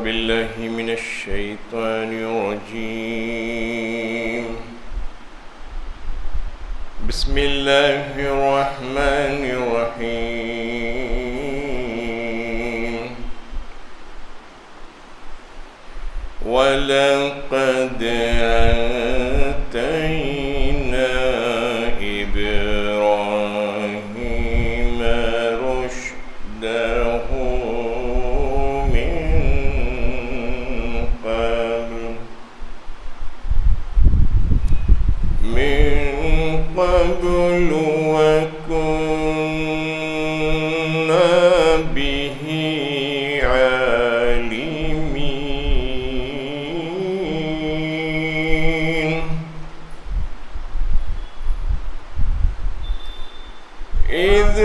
بالله من الشيطان الرجيم. بسم الله الرحمن الرحيم. ولقد آتينا إبراهيم رشده قبل وكنا به عالمين. إذ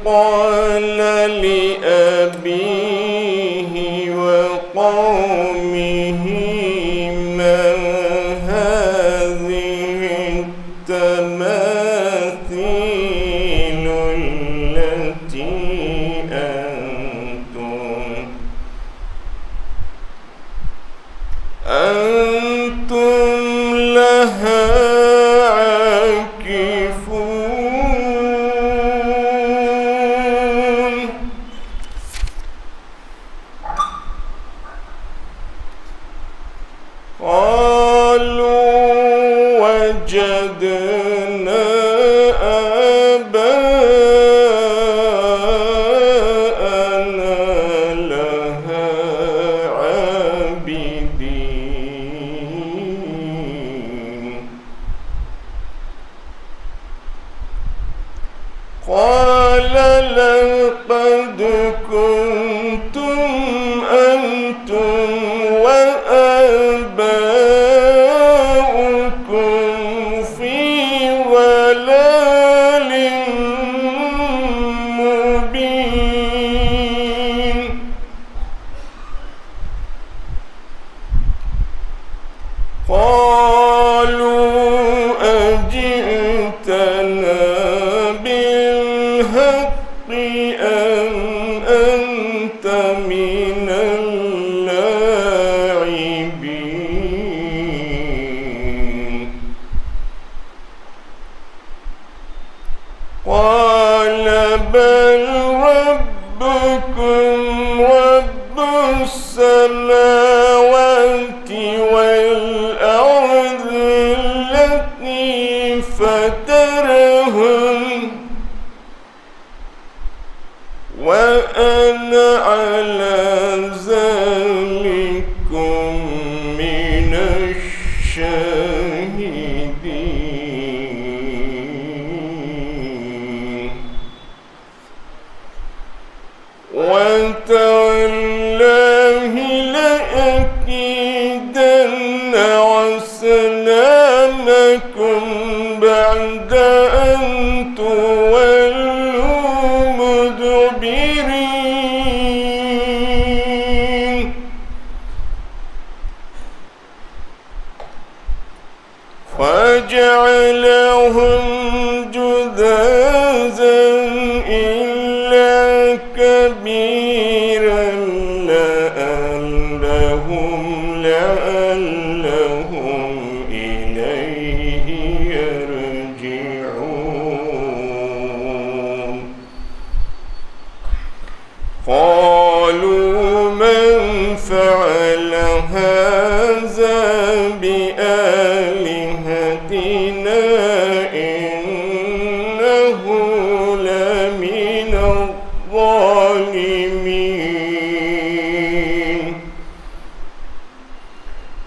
قال لأبيه وقومه ما هذه التماثيل التي أنتم لها عاكفون. قالوا وجدنا آباءنا لها عابدين. قال لقد كنتم أنتم وآباؤكم في ضلال مبين. قالوا أجئتنا بالحق أم أنت من اللاعبين؟ قال بل ربكم رب السماوات والأرض التي فطرهن وأنا على ذلكم من الشاهدين. وتالله لأكيدن أصنامكم بعد أن تولوا مدبرين. فجعلهم جذاذا إلا كبيرا لعلهم إليه يرجعون. قالوا من فعل هذا بآلهتنا إنه لمن الظالمين.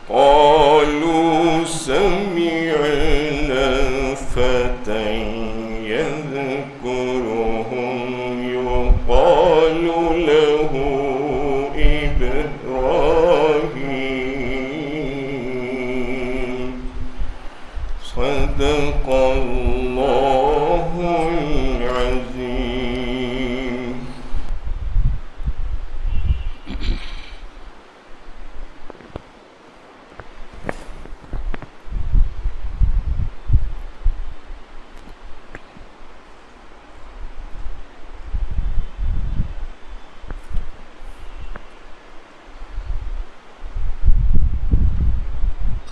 قالوا سمعنا فتى يذكرهم يقال له إبراهيم. صدق الله العظيم.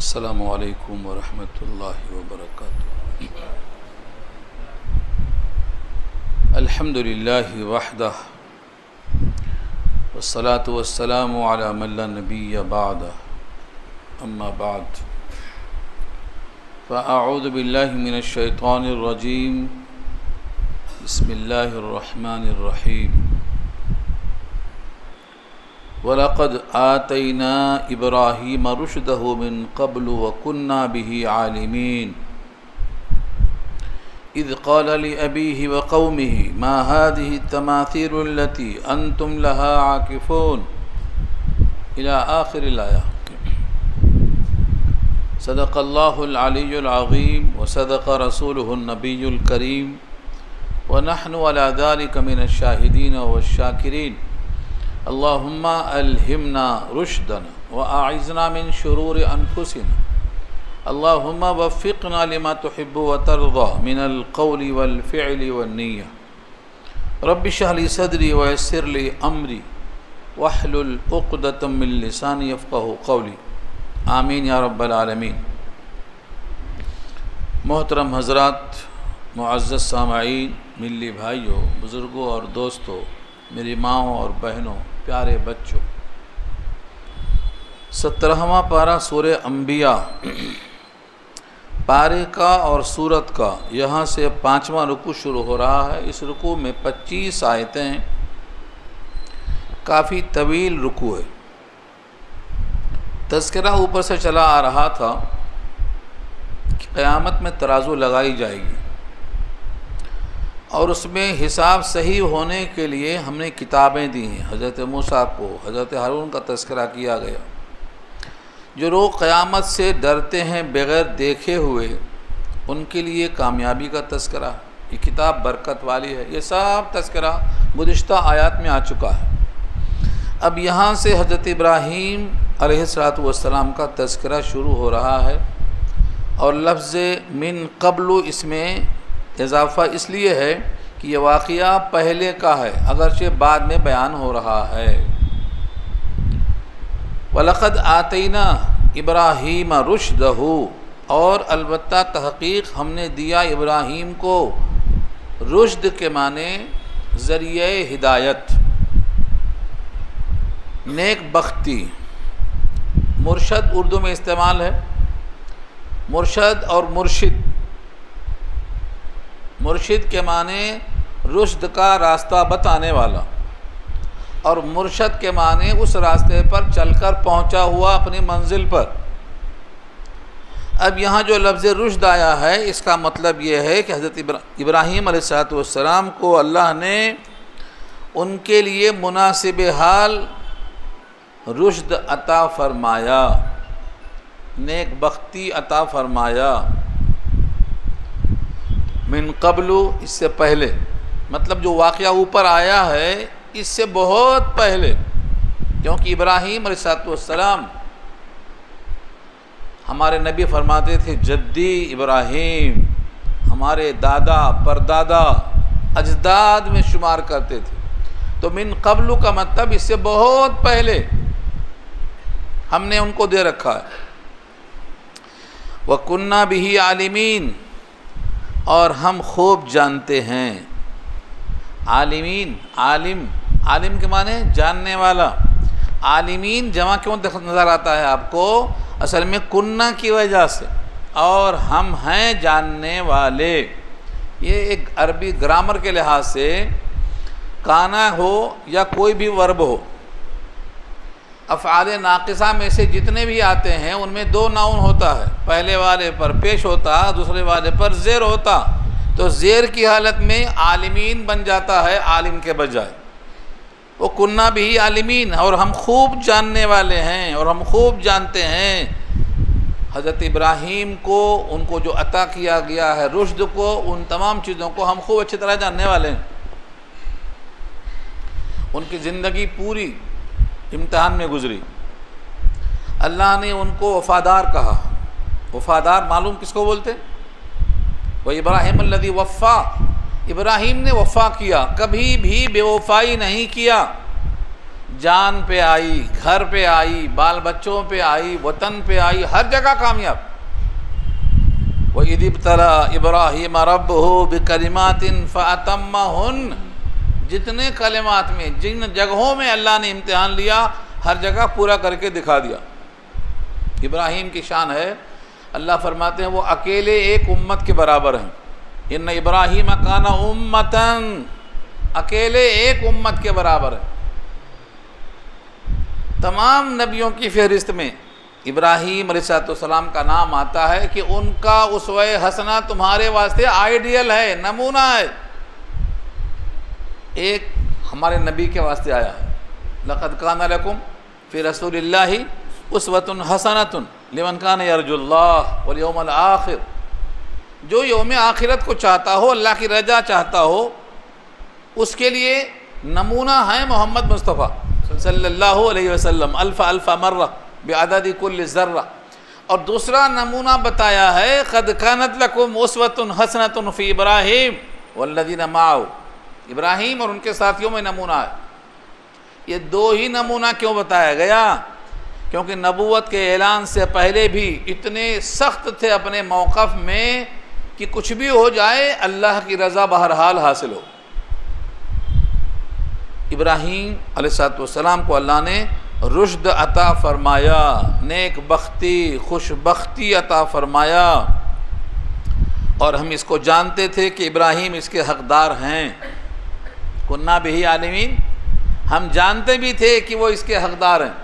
السلام علیکم ورحمۃ اللہ وبرکاتہ۔ الحمد للہ وحدہ والصلاة والسلام علی من لا نبی بعدہ، اما بعد فاعوذ باللہ من الشیطان الرجیم، بسم اللہ الرحمن الرحیم۔ وَلَقَدْ آتَيْنَا إِبْرَاهِيمَ رُشْدَهُ مِنْ قَبْلُ وَكُنَّا بِهِ عَالِمِينَ إِذْ قَالَ لِأَبِيهِ وَقَوْمِهِ مَا هَذِهِ التَّمَاثِيلُ الَّتِي أَنْتُمْ لَهَا عَاكِفُونَ إلى آخر الآية۔ صدق الله العلي العظيم وصدق رسوله النبي الكريم ونحن على ذلك من الشاهدين والشاكرين۔ اللهم ألهمنا رشدنا وأعذنا من شرور أنفسنا، اللهم وفقنا لما تحب وترضى من القول والفعل والنية۔ رب اشرح لي صدري ويسر لي أمري واحلل عقدة من لساني يفقهوا قولي، آمین یا رب العالمین۔ محترم حضرات، معزز سامعین، ملی بھائیوں، بزرگوں اور دوستوں، میری ماؤں اور بہنوں، پیارے بچوں، 17واں پارہ سورہ انبیاء پارے کا اور سورت کا یہاں سے 5واں رکوع شروع ہو رہا ہے۔ اس رکوع میں 25 آیتیں، کافی طویل رکوع ہے۔ تذکرہ اوپر سے چلا آ رہا تھا کہ قیامت میں ترازو لگائی جائے گی اور اس میں حساب صحیح ہونے کے لیے ہم نے کتابیں دی ہیں۔ حضرت موسیٰ کو، حضرت ہارون کا تذکرہ کیا گیا۔ جو لوگ قیامت سے ڈرتے ہیں بغیر دیکھے ہوئے، ان کے لیے کامیابی کا تذکرہ، یہ کتاب برکت والی ہے۔ یہ سب تذکرہ گزشتہ آیات میں آ چکا ہے۔ اب یہاں سے حضرت ابراہیم علیہ السلام کا تذکرہ شروع ہو رہا ہے، اور لفظ من قبل اس میں اضافہ اس لیے ہے کہ یہ واقعہ پہلے کا ہے، اگرچہ بعد میں بیان ہو رہا ہے۔ وَلَقَدْ آتَيْنَا إِبْرَاهِيمَ رُشْدَهُ، اور البتہ تحقیق ہم نے دیا ابراہیم کو رشد کے معنی ذریعہ ہدایت، نیک بختی۔ مرشد اردو میں استعمال ہے، مرشد اور مرشد۔ مرشد کے معنی رشد کا راستہ بتانے والا، اور مرشد کے معنی اس راستے پر چل کر پہنچا ہوا اپنی منزل پر۔ اب یہاں جو لفظ رشد آیا ہے، اس کا مطلب یہ ہے کہ حضرت ابراہیم علیہ السلام کو اللہ نے ان کے لیے مناسب حال رشد عطا فرمایا، نیک بختی عطا فرمایا۔ من قبل، اس سے پہلے، مطلب جو واقعہ اوپر آیا ہے اس سے بہت پہلے، کیونکہ ابراہیم علیہ السلام، ہمارے نبی فرماتے تھے جدی ابراہیم، ہمارے دادا پردادا اجداد میں شمار کرتے تھے۔ تو من قبل کا مطلب اس سے بہت پہلے ہم نے ان کو دے رکھا ہے۔ وَكُنَّا بِهِ عَالِمِينَ، اور ہم خوب جانتے ہیں۔ عالمین، عالم، عالم کے معنی جاننے والا۔ عالمین جمع کیوں نظر آتا ہے آپ کو؟ اصل میں کنّا کی وجہ سے، اور ہم ہیں جاننے والے۔ یہ ایک عربی گرامر کے لحاظ سے کانا ہو یا کوئی بھی ورب ہو، افعال ناقصہ میں سے جتنے بھی آتے ہیں ان میں دو ناؤن ہوتا ہے، پہلے والے پر پیش ہوتا، دوسرے والے پر زیر ہوتا۔ تو زیر کی حالت میں عالمین بن جاتا ہے عالم کے بجائے۔ وہ کنّا بھی عالمین، اور ہم خوب جاننے والے ہیں، اور ہم خوب جانتے ہیں حضرت ابراہیم کو، ان کو جو عطا کیا گیا ہے رشد کو، ان تمام چیزوں کو ہم خوب اچھی طرح جاننے والے ہیں۔ ان کی زندگی پوری امتحان میں گزری۔ اللہ نے ان کو وفادار کہا۔ وفادار معلوم کس کو بولتے؟ وہ ابراہیم الذی وفا، ابراہیم نے وفا کیا، کبھی بھی بے وفائی نہیں کیا۔ جان پہ آئی، گھر پہ آئی، بال بچوں پہ آئی، وطن پہ آئی، ہر جگہ کامیاب۔ وَإِذِ ابْتَلَىٰ إِبْرَاهِيمَ رَبُّهُ بِكَلِمَاتٍ فَأَتَمَّهُنَّ، جتنے کلمات میں، جن جگہوں میں اللہ نے امتحان لیا، ہر جگہ پورا کر کے دکھا دیا۔ ابراہیم کی شان ہے، اللہ فرماتے ہیں وہ اکیلے ایک امت کے برابر ہیں۔ ان ابراہیم کان امتن، اکیلے ایک امت کے برابر ہے۔ تمام نبیوں کی فہرست میں ابراہیم علیہ السلام کا نام آتا ہے کہ ان کا اسوہ حسنہ تمہارے واسطے آئیڈیل ہے، نمونہ ہے۔ ایک ہمارے نبی کے واسطے آیا ہے، لقد کان لکم فی رسول اللہ اسوۃ حسنۃ لمن کان یرجو اللہ والیوم الآخر، جو یوم آخرت کو چاہتا ہو، اللہ کی رضا چاہتا ہو، اس کے لیے نمونہ ہے محمد مصطفیٰ صلی اللہ علیہ وسلم، الف الف مرہ بعدد کل ذرہ۔ اور دوسرا نمونہ بتایا ہے، قد کانت لکم اسوۃ حسنۃ فی ابراہیم والذین معہ، ابراہیم اور ان کے ساتھیوں میں نمونہ ہے۔ یہ دو ہی نمونہ کیوں بتایا گیا؟ کیونکہ نبوت کے اعلان سے پہلے بھی اتنے سخت تھے اپنے موقف میں کہ کچھ بھی ہو جائے اللہ کی رضا بہرحال حاصل ہو۔ ابراہیم علیہ السلام کو اللہ نے رشد عطا فرمایا، نیک بختی، خوش بختی عطا فرمایا، اور ہم اس کو جانتے تھے کہ ابراہیم اس کے حقدار ہیں۔ کننا بہ عالمین، ہم جانتے بھی تھے کہ وہ اس کے حقدار ہیں۔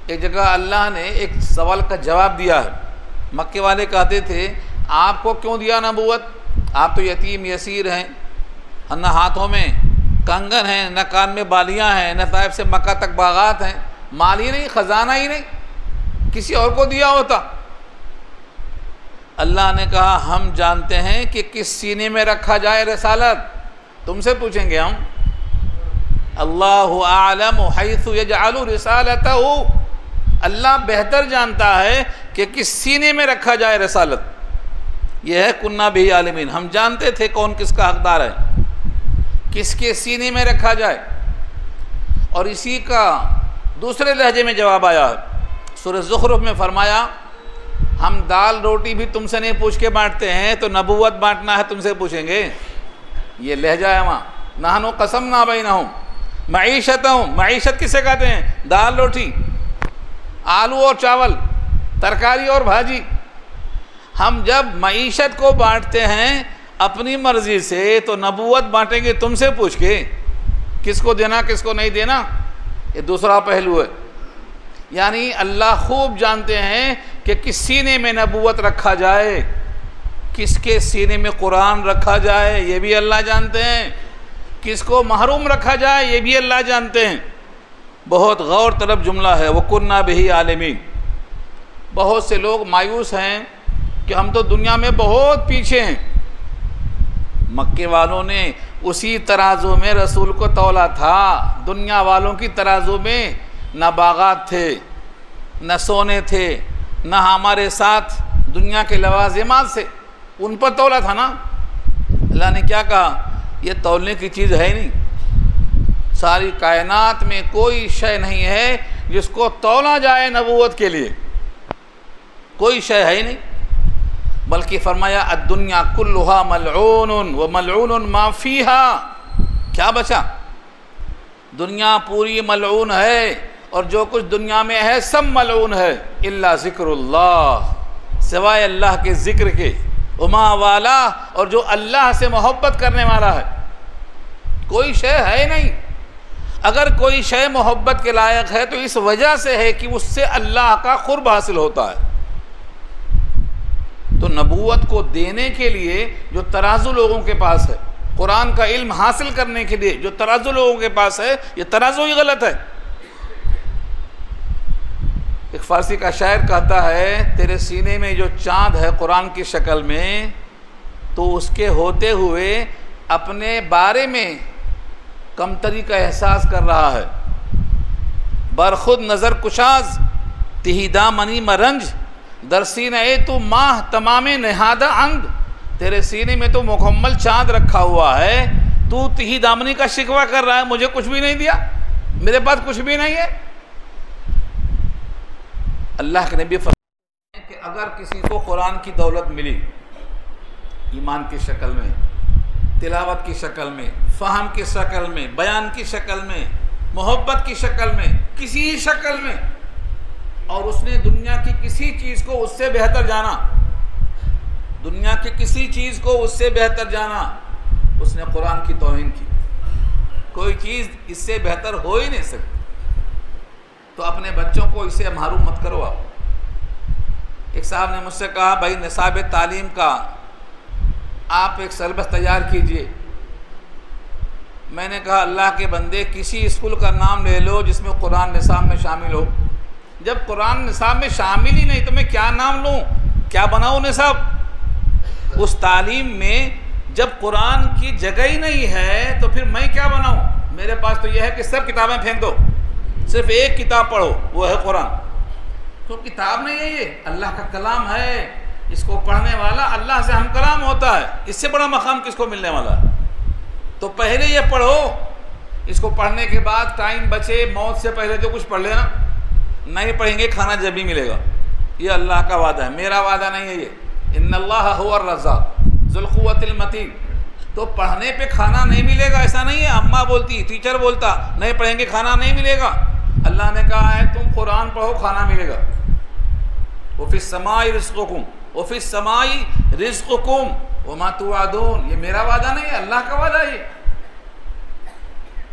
ایک جگہ اللہ نے ایک سوال کا جواب دیا ہے۔ مکے والے کہتے تھے آپ کو کیوں دیا نبوت؟ آپ تو یتیم یسیر ہیں، نہ ہاتھوں میں کنگن ہیں، نہ کان میں بالیاں ہیں، نہ طائف سے مکہ تک باغات ہیں، مال ہی نہیں، خزانہ ہی نہیں، کسی اور کو دیا ہوتا۔ اللہ نے کہا ہم جانتے ہیں کہ کس سینے میں رکھا جائے رسالت، تم سے پوچھیں گے ہم۔ اللہ اعلم حیث یجعل رسالتہ، اللہ بہتر جانتا ہے کہ کس سینے میں رکھا جائے رسالت۔ یہ ہے کننا بہ عالمین، ہم جانتے تھے کون کس کا حقدار ہے، کس کے سینے میں رکھا جائے۔ اور اسی کا دوسرے لہجے میں جواب آیا ہے، سورہ زخرف میں فرمایا ہم دال روٹی بھی تم سے نہیں پوچھ کے بانٹتے ہیں، تو نبوت بانٹنا ہے تم سے پوچھیں گے۔ یہ لہجہ ہے وہاں، نحن قسمنا بینہم معیشتہم، معیشت کسے کہتے ہیں؟ دال روٹی، آلو اور چاول، ترکاری اور بھاجی۔ ہم جب معیشت کو بانٹتے ہیں اپنی مرضی سے، تو نبوت بانٹیں گے تم سے پوچھ کے، کس کو دینا کس کو نہیں دینا۔ یہ دوسرا پہلو ہے، یعنی اللہ خوب جانتے ہیں کہ کس سینے میں نبوت رکھا جائے، کس کے سینے میں قرآن رکھا جائے، یہ بھی اللہ جانتے ہیں، کس کو محروم رکھا جائے یہ بھی اللہ جانتے ہیں۔ بہت غور طلب جملہ ہے، وَكُنَّا بِهِ عَالِمِينَ۔ بہت سے لوگ مایوس ہیں کہ ہم تو دنیا میں بہت پیچھے ہیں۔ مکے والوں نے اسی ترازو میں رسول کو تولا تھا، دنیا والوں کی ترازو میں نہ باغات تھے، نہ سونے تھے، نہ ہمارے ساتھ دنیا کے لوازمات سے، ان پر تولا تھا نا۔ اللہ نے کیا کہا؟ یہ تولنے کی چیز ہے ہی نہیں، ساری کائنات میں کوئی شے نہیں ہے جس کو تولا جائے نبوت کے لیے، کوئی شے ہے ہی نہیں۔ بلکہ فرمایا الدنیا کلھا ملعون وملعون ما فیہا، کیا بچا؟ دنیا پوری ملعون ہے، اور جو کچھ دنیا میں ہے سب ملعون ہے، الا ذکر اللہ، سوائے اللہ کے ذکر کے، وما والا، اور جو اللہ سے محبت کرنے والا ہے۔ کوئی شے ہے نہیں۔ اگر کوئی شے محبت کے لائق ہے تو اس وجہ سے ہے کہ اس سے اللہ کا قرب حاصل ہوتا ہے۔ تو نبوت کو دینے کے لیے جو ترازو لوگوں کے پاس ہے، قرآن کا علم حاصل کرنے کے لیے جو ترازو لوگوں کے پاس ہے، یہ ترازو ہی غلط ہے۔ ایک فارسی کا شاعر کہتا ہے تیرے سینے میں جو چاند ہے قرآن کی شکل میں، تو اس کے ہوتے ہوئے اپنے بارے میں کمتری کا احساس کر رہا ہے۔ برخود نظر کشاز تہی دامنی مرنج، در سینہ تو ماہ تمام نہادہ اند، تیرے سینے میں تو مکمل چاند رکھا ہوا ہے، تو تہی دامنی کا شکوہ کر رہا ہے مجھے کچھ بھی نہیں دیا، میرے پاس کچھ بھی نہیں ہے؟ اللہ کے نبی فرماتے ہیں کہ اگر کسی کو قرآن کی دولت ملی، ایمان کی شکل میں، تلاوت کی شکل میں، فہم کی شکل میں، بیان کی شکل میں، محبت کی شکل میں، کسی شکل میں، اور اس نے دنیا کی کسی چیز کو اس سے بہتر جانا، دنیا کی کسی چیز کو اس سے بہتر جانا، اس نے قرآن کی توہین کی۔ کوئی چیز اس سے بہتر ہو ہی نہیں سکتی، تو اپنے بچوں کو اس سے محروم مت کرو۔ ایک صاحب نے مجھ سے کہا بھائی نصاب تعلیم کا آپ ایک سلیبس تیار کیجئے۔ میں نے کہا اللہ کے بندے کسی اسکول کا نام لے لو جس میں قرآن نصاب میں شامل ہو۔ جب قرآن نصاب میں شامل ہی نہیں تو میں کیا نام لوں، کیا بناؤں نصاب؟ اس تعلیم میں جب قرآن کی جگہ ہی نہیں ہے تو پھر میں کیا بناؤں؟ میرے پاس تو یہ ہے کہ سب کتابیں پھینک دو، صرف ایک کتاب پڑھو، وہ ہے قرآن۔ تو کتاب نہیں ہے، یہ اللہ کا کلام ہے، اس کو پڑھنے والا اللہ سے ہم کلام ہوتا ہے، اس سے بڑا مقام کس کو ملنے والا ہے؟ تو پہلے یہ پڑھو، اس کو پڑھنے کے بعد ٹائم بچے، موت سے پہلے تو کچھ پڑھ لینا، نہیں پڑھیں گے کھانا جب بھی ملے گا۔ یہ اللہ کا وعدہ ہے، میرا وعدہ نہیں ہے یہ۔ ان اللہ هو الرزاق ذو القوۃ المتین۔ تو پڑھنے پہ کھانا نہیں ملے گا ایسا نہیں ہے، اماں بولتی، ٹیچر بولتا نہیں پڑھیں گے کھانا نہیں ملے گا۔ اللہ نے کہا ہے تم قرآن پڑھو کھانا ملے گا۔ وفی السماء رزقکم وفی السماء رزقکم وما توعدون۔ یہ میرا وعدہ نہیں ہے، اللہ کا وعدہ ہے۔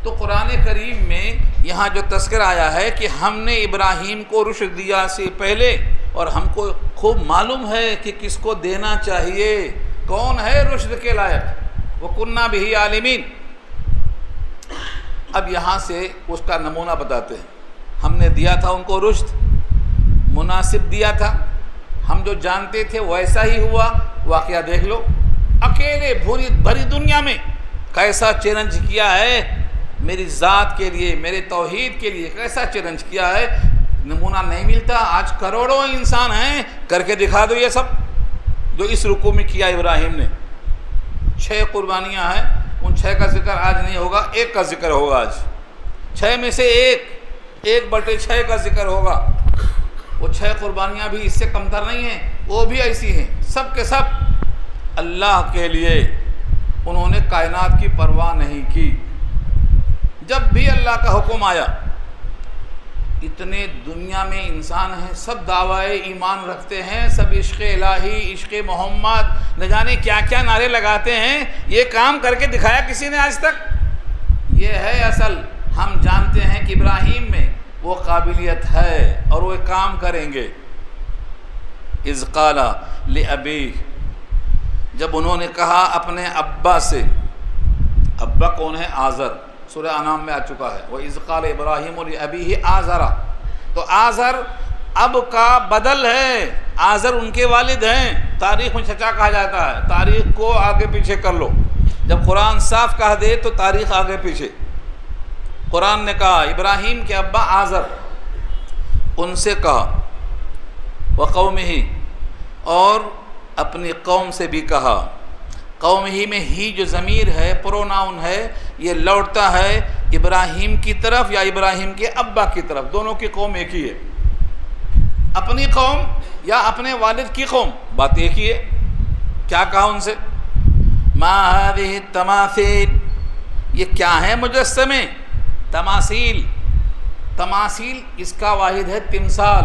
تو قرآن کریم میں یہاں جو تذکر آیا ہے کہ ہم نے ابراہیم کو رشد دیا سے پہلے، اور ہم کو خوب معلوم ہے کہ کس کو دینا چاہیے، کون ہے رشد کے لائق، وَكُنَّا بِهِ عَالِمِينَ۔ اب یہاں سے اس کا نمونہ بتاتے ہیں۔ ہم نے دیا تھا ان کو رشد، مناسب دیا تھا، ہم جو جانتے تھے ویسا ہی ہوا۔ واقعہ دیکھ لو، اکیلے بھری دنیا میں کیسا چیلنج کیا ہے میری ذات کے لیے، میرے توحید کے لیے، کیسا چیلنج کیا ہے۔ نمونہ نہیں ملتا، آج کروڑوں انسان ہیں، کر کے دکھا دو یہ سب جو اس رکوع میں کیا ابراہیم نے۔ 6 قربانیاں ہیں، ان 6 کا ذکر آج نہیں ہوگا، ایک کا ذکر ہوگا آج۔ 6 میں سے 1/6 کا ذکر ہوگا۔ وہ 6 قربانیاں بھی اس سے کمتر نہیں ہیں، وہ بھی ایسی ہیں، سب کے سب اللہ کے لیے۔ انہوں نے کائنات کی پرواہ نہیں کی۔ جب بھی اللہ کا حکم آیا، اتنے دنیا میں انسان ہیں، سب دعوی ایمان رکھتے ہیں، سب عشق الہی، عشق محمد، نہ جانے کیا کیا نعرے لگاتے ہیں۔ یہ کام کر کے دکھایا کسی نے آج تک؟ یہ ہے اصل۔ ہم جانتے ہیں کہ ابراہیم میں وہ قابلیت ہے اور وہ کام کریں گے۔ اذ قال لأبیہ، جب انہوں نے کہا اپنے ابا سے، ابا کون ہے؟ آزر، سورہ انعام میں آ چکا ہے، وَإِذْ قَالَ إِبْرَاهِيمُ لِأَبِيهِ آزَرَ۔ تو آزر اب کا بدل ہے، آزر ان کے والد ہیں۔ تاریخ میں چچا کہا جاتا ہے، تاریخ کو آگے پیچھے کر لو، جب قرآن صاف کہہ دے تو تاریخ آگے پیچھے۔ قرآن نے کہا ابراہیم کے ابا آزر، ان سے کہا وَقَوْمِهِ، اور اپنی قوم سے بھی کہا۔ قوم ہی میں ہی جو ضمیر ہے، پروناؤن ہے، یہ لوٹتا ہے ابراہیم کی طرف یا ابراہیم کے ابا کی طرف، دونوں کی قوم ایک ہی ہے۔ اپنی قوم یا اپنے والد کی قوم، بات ایک ہی ہے۔ کیا کہا ان سے؟ ما هذه التماثیل، یہ کیا ہیں مجسمے؟ تماثیل، تماثیل اس کا واحد ہے تمثال،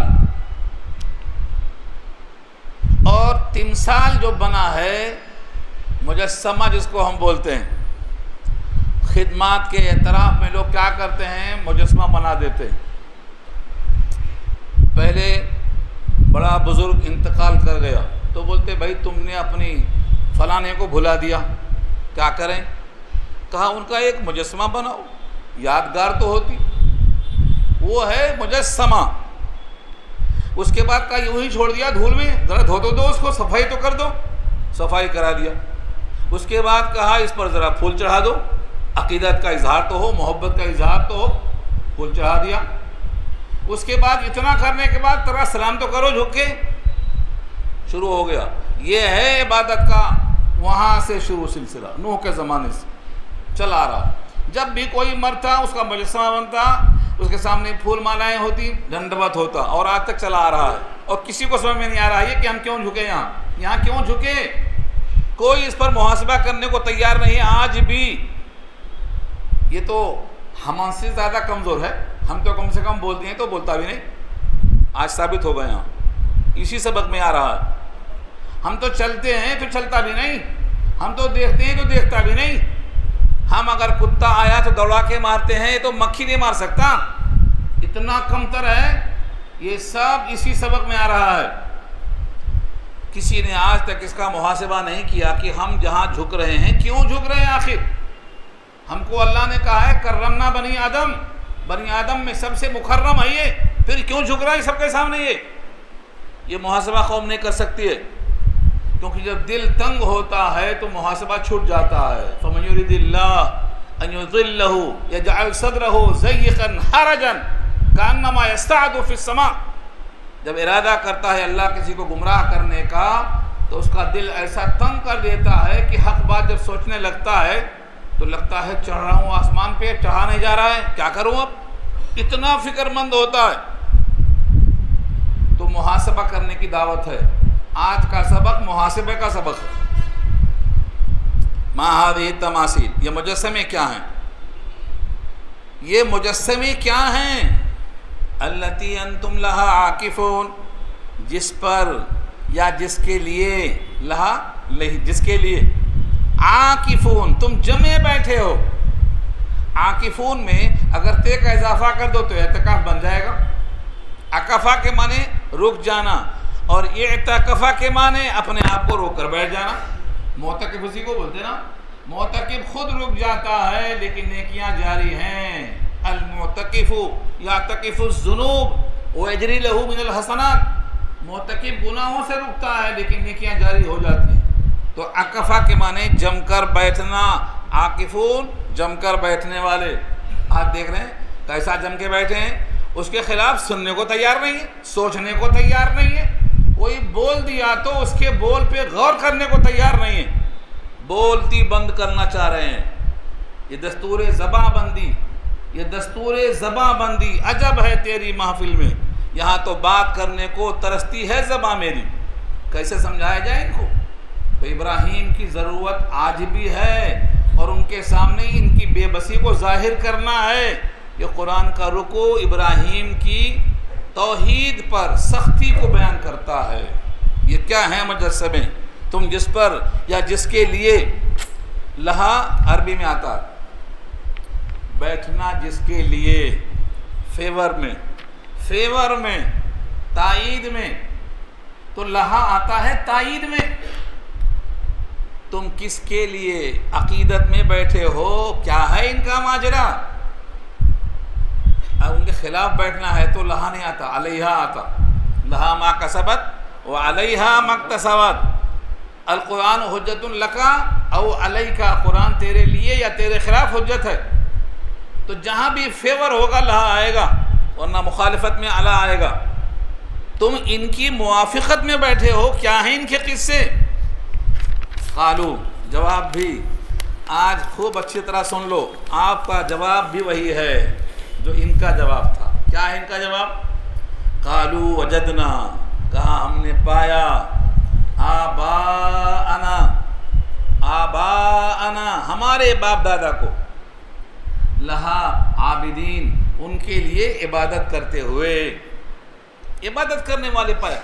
اور تمثال جو بنا ہے، مجسمہ جس کو ہم بولتے ہیں، خدمات کے اعتراف میں لوگ کیا کرتے ہیں؟ مجسمہ بنا دیتے ہیں۔ پہلے بڑا بزرگ انتقال کر گیا تو بولتے بھائی تم نے اپنی فلانے کو بھلا دیا، کیا کریں؟ کہا ان کا ایک مجسمہ بناؤ، یادگار تو ہوتی۔ وہ ہے مجسمہ۔ اس کے بعد کہا یوں ہی چھوڑ دیا دھول میں، ذرا دھو دو اس کو، صفائی تو کر دو، صفائی کرا دیا۔ اس کے بعد کہا اس پر ذرا پھول چڑھا دو، عقیدت کا اظہار تو ہو، محبت کا اظہار تو ہو، پھول چڑھا دیا۔ اس کے بعد اتنا کرنے کے بعد ترا سلام تو کرو جھک کے، شروع ہو گیا۔ یہ ہے عبادت کا وہاں سے شروع سلسلہ، نوح کے زمانے سے چلا آ رہا۔ جب بھی کوئی مرتا اس کا مجسمہ بنتا، اس کے سامنے پھول مالائیں ہوتی، دنڈوت ہوتا، اور آج تک چلا آ رہا ہے، اور کسی کو سمجھ میں نہیں آ رہا ہے کہ ہم کیوں جھکے یہاں کیوں جھکے؟ کوئی اس پر محاسبہ کرنے کو تیار نہیں ہے آج بھی۔ یہ تو ہم سے زیادہ کمزور ہے، ہم تو کم سے کم بولتے ہیں تو بولتا بھی نہیں، آج ثابت ہو گئے یہاں، اسی سبق میں آ رہا ہے۔ ہم تو چلتے ہیں تو چلتا بھی نہیں، ہم تو دیکھتے ہیں تو دیکھتا بھی نہیں، ہم اگر کتا آیا تو دوڑا کے مارتے ہیں، تو مکھی نہیں مار سکتا، اتنا کمتر ہے۔ یہ سب اسی سبق میں آ رہا ہے۔ کسی نے آج تک اس کا محاسبہ نہیں کیا کہ ہم جہاں جھک رہے ہیں کیوں جھک رہے ہیں آخر؟ ہم کو اللہ نے کہا ہے کرمنا بنی آدم، بنی آدم میں سب سے مکرم ہے یہ، پھر کیوں جھک رہا ہے سب کے سامنے؟ یہ محاسبہ قوم نہیں کر سکتی ہے، کیونکہ جب دل تنگ ہوتا ہے تو محاسبہ چھوٹ جاتا ہے۔ فَمَن يُرِدِ اللَّهُ أَن يُضِلَّهُ يَجْعَلْ صَدْرَهُ ضَيِّقًا حَرَجًا كَأَنَّمَا يَصْعَدُ فِي السَّمَاءِ۔ جب ارادہ کرتا ہے اللہ کسی کو گمراہ کرنے کا تو اس کا دل ایسا تنگ کر دیتا ہے کہ حق بات جب سوچنے لگتا ہے تو لگتا ہے چڑھ رہا ہوں آسمان پہ، چڑھا نہیں جا رہا ہے، کیا کروں اب؟ اتنا فکر مند ہوتا ہے۔ تو محاسبہ کرنے کی دعوت ہے۔ آج کا سبق محاسبے کا سبق ہے۔ ما هذه التماثيل، یہ مجسمے کیا ہیں؟ یہ مجسمے کیا ہیں؟ التي انتم لها عاکفون، جس پر یا جس کے لیے، جس کے لیے عاکفون، تم جمے بیٹھے ہو۔ عاکفون میں اگر تے کا اضافہ کر دو تو اعتکاف بن جائے گا۔ عکفہ کے معنی رک جانا، اور اعتکفہ کے معنی اپنے آپ کو روک کر بیٹھ جانا۔ معتکف اسی کو بولتے نا، معتکف خود رک جاتا ہے لیکن نیکیاں جاری ہیں۔ المعتکف یعتکف الذنوب ویجری لہ من الحسنات، معتکف گناہوں سے رکتا ہے لیکن نیکیاں جاری ہو جاتی ہیں۔ تو عکفہ کے معنی جم کر بیٹھنا، عاکفون جم کر بیٹھنے والے۔ آپ دیکھ رہے ہیں کیسا جم کے بیٹھے ہیں، اس کے خلاف سننے کو تیار نہیں ہے، سوچنے کو تیار نہیں ہے، کوئی بول دیا تو اس کے بول پہ غور کرنے کو تیار نہیں ہے، بولتی بند کرنا چاہ رہے ہیں۔ یہ دستور زباں بندی، یہ دستور زباں بندی عجب ہے تیری محفل میں، یہاں تو بات کرنے کو ترستی ہے زباں میری، کیسے سمجھایا جائے ان کو؟ تو ابراہیم کی ضرورت آج بھی ہے، اور ان کے سامنے ان کی بے بسی کو ظاہر کرنا ہے۔ یہ قرآن کا رکوع ابراہیم کی توحید پر سختی کو بیان کرتا ہے۔ یہ کیا ہیں مجسمے؟ تم جس پر یا جس کے لیے، لہا عربی میں آتا ہے بیٹھنا، جس کے لیے، فیور میں، تائید میں، تو لہا آتا ہے تائید میں۔ تم کس کے لیے عقیدت میں بیٹھے ہو؟ کیا ہے ان کا ماجرا؟ اب ان کے خلاف بیٹھنا ہے تو لہا نہیں آتا، علیہا آتا، لہا ما کسبت وعلیہا ما اکتسبت۔ القرآن حجت لکا او علیکا، قرآن تیرے لیے یا تیرے خلاف حجت ہے۔ تو جہاں بھی فیور ہوگا لہا آئے گا، ورنہ مخالفت میں علا آئے گا۔ تم ان کی موافقت میں بیٹھے ہو، کیا ہیں ان کے قصے؟ قالو، جواب بھی آج خوب اچھی طرح سن لو، آپ کا جواب بھی وہی ہے جو ان کا جواب تھا۔ کیا ہے ان کا جواب؟ قالو وجدنا، کہا ہم نے پایا، آباءنا ہمارے باپ دادا کو، لہا عابدین ان کے لیے عبادت کرتے ہوئے، عبادت کرنے والے پائے۔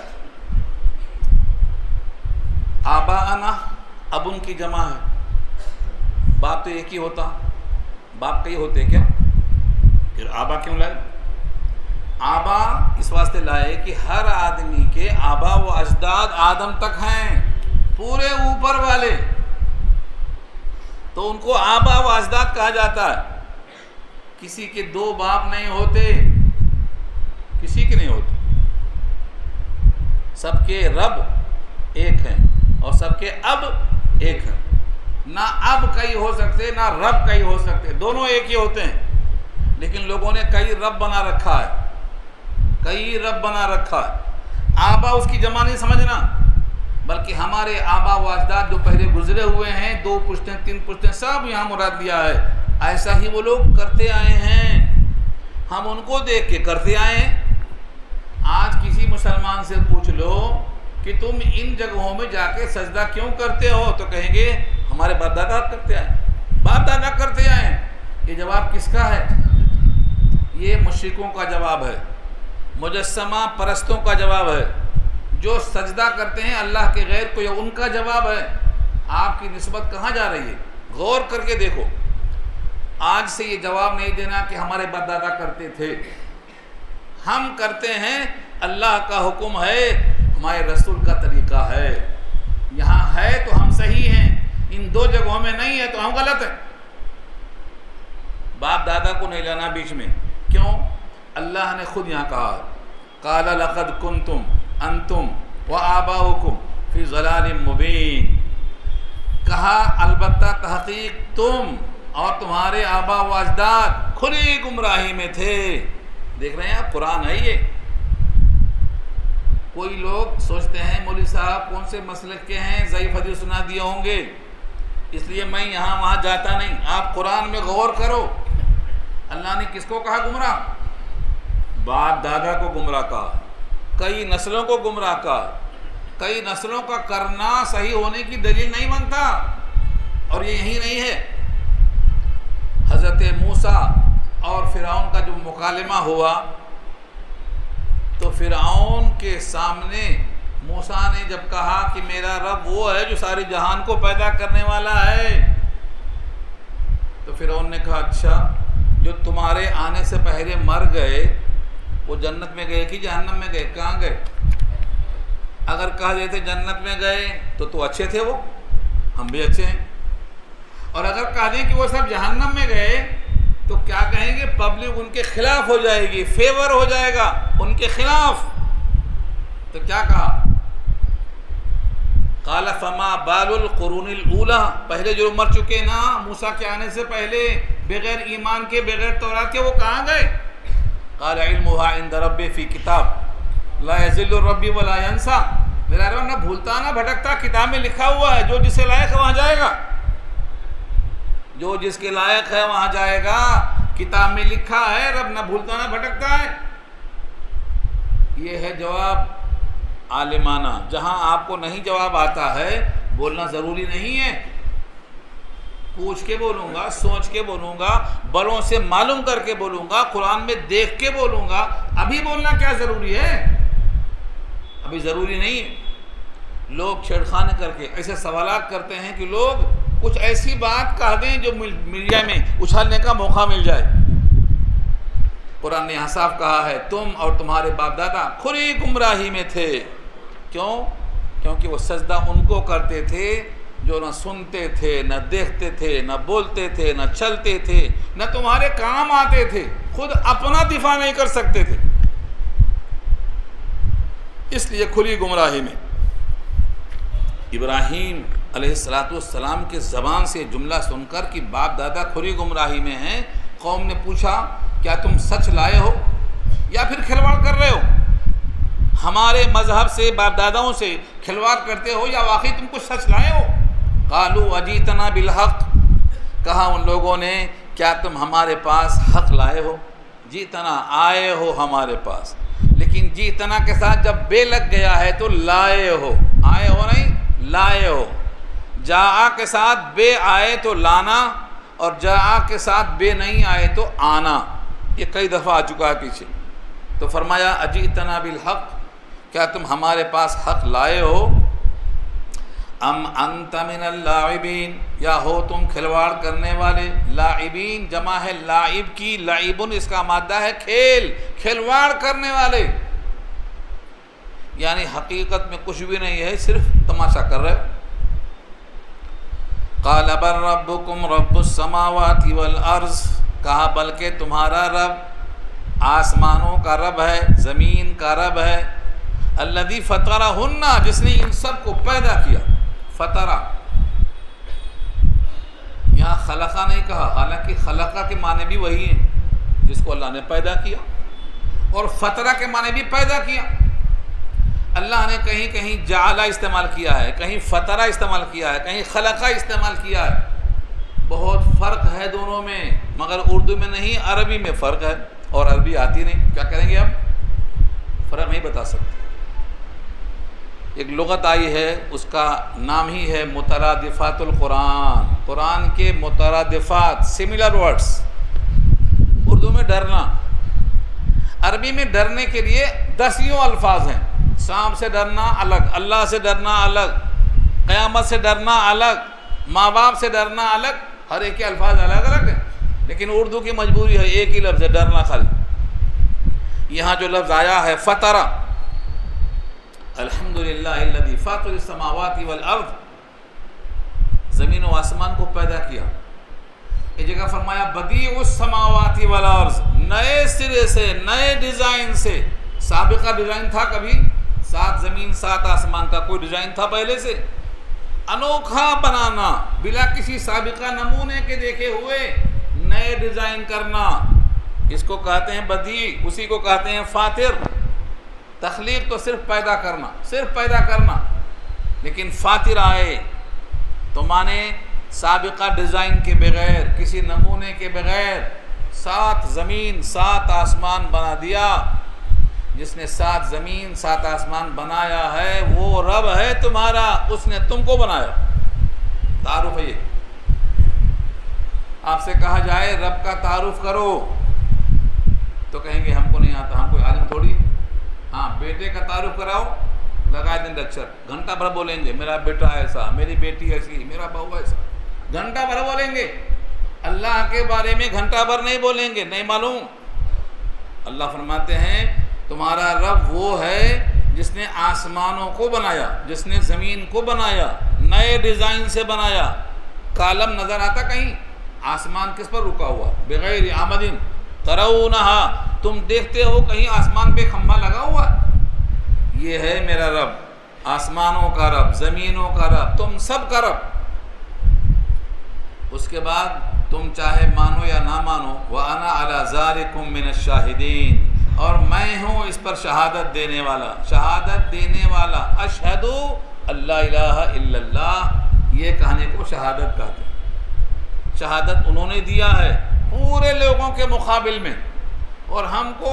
آباءنا اب ان کی جمع ہے، باپ تو ایک ہی ہوتا، باپ کئی ہوتے کیا؟ پھر آبا کیوں لائے؟ آبا اس واسطے لائے کہ ہر آدمی کے آبا و اجداد آدم تک ہیں، پورے اوپر والے، تو ان کو آبا و اجداد کہا جاتا ہے۔ کسی کے دو باپ نہیں ہوتے، کسی کے نہیں ہوتے، سب کے رب ایک ہیں اور سب کے اب ایک ہیں۔ نہ اب کئی ہو سکتے نہ رب کئی ہو سکتے، دونوں ایک ہی ہوتے ہیں، لیکن لوگوں نے کئی رب بنا رکھا ہے، کئی رب بنا رکھا ہے۔ آبا اس کی جمع نہیں سمجھنا، بلکہ ہمارے آبا و اجداد جو پہلے گزرے ہوئے ہیں، 2 پشتیں 3 پشتیں سب یہاں مراد لیا ہے۔ ایسا ہی وہ لوگ کرتے آئے ہیں، ہم ان کو دیکھ کے کرتے آئے ہیں۔ آج کسی مسلمان سے پوچھ لو کہ تم ان جگہوں میں جا کے سجدہ کیوں کرتے ہو، تو کہیں گے ہمارے باپ دادا کرتے آئے، باپ دادا کرتے آئے ہیں۔ یہ جواب کس کا ہے؟ یہ مشرکوں کا جواب ہے، مجسمہ پرستوں کا جواب ہے، جو سجدہ کرتے ہیں اللہ کے غیر کو، یہ ان کا جواب ہے۔ آپ کی نسبت کہاں جا رہی ہے؟ غور کر کے دیکھو۔ آج سے یہ جواب نہیں دینا کہ ہمارے باپ دادا کرتے تھے، ہم کرتے ہیں، اللہ کا حکم ہے، ہمارے رسول کا طریقہ ہے، یہاں ہے تو ہم صحیح ہیں، ان دو جگہوں میں نہیں ہے تو ہم غلط ہیں۔ باپ دادا کو نہیں لانا بیچ میں، کیوں؟ اللہ نے خود یہاں کہا، قال لقد کنتم انتم وآباؤکم فی ضلال مبین، کہا البتہ تحقیق تم اور تمہارے آبا و اجداد کھلی گمراہی میں تھے۔ دیکھ رہے ہیں آپ، قرآن ہے یہ۔ کوئی لوگ سوچتے ہیں مولوی صاحب کون سے مسلک کے ہیں، ضعیف حدیث سنا دیے ہوں گے، اس لیے میں یہاں وہاں جاتا نہیں۔ آپ قرآن میں غور کرو، اللہ نے کس کو کہا گمراہ؟ باپ دادا کو گمراہ کہا، کئی نسلوں کو گمراہ کہا۔ کئی نسلوں کا کرنا صحیح ہونے کی دلیل نہیں بنتا، اور یہ یہی نہیں ہے۔ حضرت موسیٰ اور فرعون کا جو مکالمہ ہوا تو فرعون کے سامنے موسیٰ نے جب کہا کہ میرا رب وہ ہے جو سارے جہان کو پیدا کرنے والا ہے، تو فرعون نے کہا اچھا جو تمہارے آنے سے پہلے مر گئے وہ جنت میں گئے کہ جہنم میں گئے؟ کہاں گئے؟ اگر کہہ دیتے جنت میں گئے تو اچھے تھے، وہ ہم بھی اچھے ہیں، اور اگر کہہ دیں کہ وہ سب جہنم میں گئے تو کیا کہیں گے؟ پبلک ان کے خلاف ہو جائے گی، فیور ہو جائے گا ان کے خلاف۔ تو کیا کہا؟ قال فما بال القرون الاولی، پہلے جو مر چکے نا موسیٰ کے آنے سے پہلے، بغیر ایمان کے، بغیر تورات کے، وہ کہاں گئے؟ قال علمها عند ربی فی کتاب لا یضل ربی ولا ینسیٰ، میرا رب نہ بھولتا نہ بھٹکتا، کتاب میں لکھا ہوا ہے، جو جسے لائق ہے وہاں جائے گا، جو جس کے لائق ہے وہاں جائے گا، کتاب میں لکھا ہے، رب نہ بھولتا نہ بھٹکتا ہے۔ یہ ہے جواب عالمانہ۔ جہاں آپ کو نہیں جواب آتا ہے بولنا ضروری نہیں ہے، پوچھ کے بولوں گا، سوچ کے بولوں گا، بڑوں سے معلوم کر کے بولوں گا، قرآن میں دیکھ کے بولوں گا۔ ابھی بولنا کیا ضروری ہے؟ ابھی ضروری نہیں ہے۔ لوگ چھیڑخانی کر کے ایسے سوالات کرتے ہیں کہ لوگ کچھ ایسی بات کہہ دیں جو میڈیا میں اچھالنے کا موقع مل جائے۔ قرآن نے یہاں صاف کہا ہے تم اور تمہارے باپ دادا کھلی گمراہی میں تھے۔ کیوں؟ کیونکہ وہ سجدہ ان کو کرتے تھے جو نہ سنتے تھے، نہ دیکھتے تھے، نہ بولتے تھے، نہ چلتے تھے، نہ تمہارے کام آتے تھے، خود اپنا دفاع نہیں کر سکتے تھے، اس لیے کھلی گمراہی میں۔ ابراہیم علیہ السلام کے زبان سے جملہ سن کر کہ باپ دادا کھلی گمراہی میں ہیں، قوم نے پوچھا کیا تم سچ لائے ہو یا پھر کھلواڑ کر رہے ہو؟ ہمارے مذہب سے، باپ داداؤں سے کھلواڑ کرتے ہو یا واقعی تم کچھ سچ لائے ہو؟ قالوا اجیتنا بالحق، کہا ان لوگوں نے کیا تم ہمارے پاس حق لائے ہو؟ جیتنا، آئے ہو ہمارے پاس، لیکن جیتنا کے ساتھ جب بے لگ گیا ہے تو لائے ہو، آئے ہو نہیں لائے ہو۔ جاء کے ساتھ بے آئے تو لانا، اور جاء کے ساتھ بے نہیں آئے تو آنا، یہ کئی دفعہ آ چکا ہے پیچھے۔ تو فرمایا اجیتنا بالحق، کیا تم ہمارے پاس حق لائے ہو؟ ام انت من اللاعبین، یا ہو تم کھلواڑ کرنے والے؟ لاعبین جمع ہے لاعب کی، لعبن اس کا مادہ ہے کھیل، کھلواڑ کرنے والے، یعنی حقیقت میں کچھ بھی نہیں ہے، صرف تماشا کر رہے۔ قال بل ربکم رب السماوات والارض، کہا بلکہ تمہارا رب آسمانوں کا رب ہے، زمین کا رب ہے، الذی فطرہن، جس نے ان سب کو پیدا کیا۔ فطرہ یہاں خلقہ نہیں کہا، حالانکہ خلقہ کے معنی بھی وہی ہیں، جس کو اللہ نے پیدا کیا، اور فطرہ کے معنی بھی پیدا کیا۔ اللہ نے کہیں کہیں جعلہ استعمال کیا ہے، کہیں فطرہ استعمال کیا ہے، کہیں خلقہ استعمال کیا ہے، بہت فرق ہے دونوں میں، مگر اردو میں نہیں، عربی میں فرق ہے، اور عربی آتی نہیں، کیا کریں گے اب؟ فرق نہیں بتا سکتے۔ ایک لغت آئی ہے، اس کا نام ہی ہے مترادفات القرآن، قرآن کے مترادفات، سملر ورڈز۔ اردو میں ڈرنا، عربی میں ڈرنے کے لیے 10 الفاظ ہیں۔ سانپ سے ڈرنا الگ، اللہ سے ڈرنا الگ، قیامت سے ڈرنا الگ، ماں باپ سے ڈرنا الگ، ہر ایک کے الفاظ الگ الگ ہیں، لیکن اردو کی مجبوری ہے، ایک ہی لفظ ہے، ڈرنا خالی۔ یہاں جو لفظ آیا ہے فطرہ، الحمدللہ الذی فاطر السماوات والارض، زمین و آسمان کو پیدا کیا۔ ایک جگہ فرمایا بدیع السماوات والارض، نئے سرے سے، نئے ڈیزائن سے۔ سابقہ ڈیزائن تھا کبھی؟ 7 زمین 7 آسمان کا کوئی ڈیزائن تھا پہلے سے؟ انوکھا بنانا، بلا کسی سابقہ نمونے کے دیکھے ہوئے نئے ڈیزائن کرنا، اس کو کہتے ہیں بدیع، اسی کو کہتے ہیں فاطر۔ تخلیق تو صرف پیدا کرنا، صرف پیدا کرنا، لیکن فاطر آئے تو مانے سابقہ ڈیزائن کے بغیر، کسی نمونے کے بغیر 7 زمین 7 آسمان بنا دیا۔ جس نے 7 زمین 7 آسمان بنایا ہے وہ رب ہے تمہارا، اس نے تم کو بنایا۔ تعارف ہے یہ۔ آپ سے کہا جائے رب کا تعارف کرو تو کہیں گے ہم کو نہیں آتا، ہم کوئی عالم تھوڑی۔ ہاں، بیٹے کا تعارف کراؤ، لگائے دیں لیکچر، گھنٹہ بھر بولیں گے میرا بیٹا ایسا، میری بیٹی ایسی، میرا بہو ایسا، گھنٹہ بھر بولیں گے۔ اللہ کے بارے میں گھنٹہ بھر نہیں بولیں گے، نہیں معلوم۔ اللہ فرماتے ہیں تمہارا رب وہ ہے جس نے آسمانوں کو بنایا، جس نے زمین کو بنایا، نئے ڈیزائن سے بنایا۔ کالم نظر آتا کہیں؟ آسمان کس پر رکا ہوا؟ بغیر عمد ترونہا، تم دیکھتے ہو کہیں آسمان پہ کھمبا لگا ہوا؟ یہ ہے میرا رب، آسمانوں کا رب، زمینوں کا رب، تم سب کا رب۔ اس کے بعد تم چاہے مانو یا نہ مانو، وَأَنَا عَلَى ذَلِكُم مِّنَ الشَّاهِدِينَ، اور میں ہوں اس پر شہادت دینے والا، شہادت دینے والا۔ اشہد اللہ الہ الا اللہ، یہ کہنے کو شہادت کہتے ہیں۔ شہادت انہوں نے دیا ہے پورے لوگوں کے مقابل میں، اور ہم کو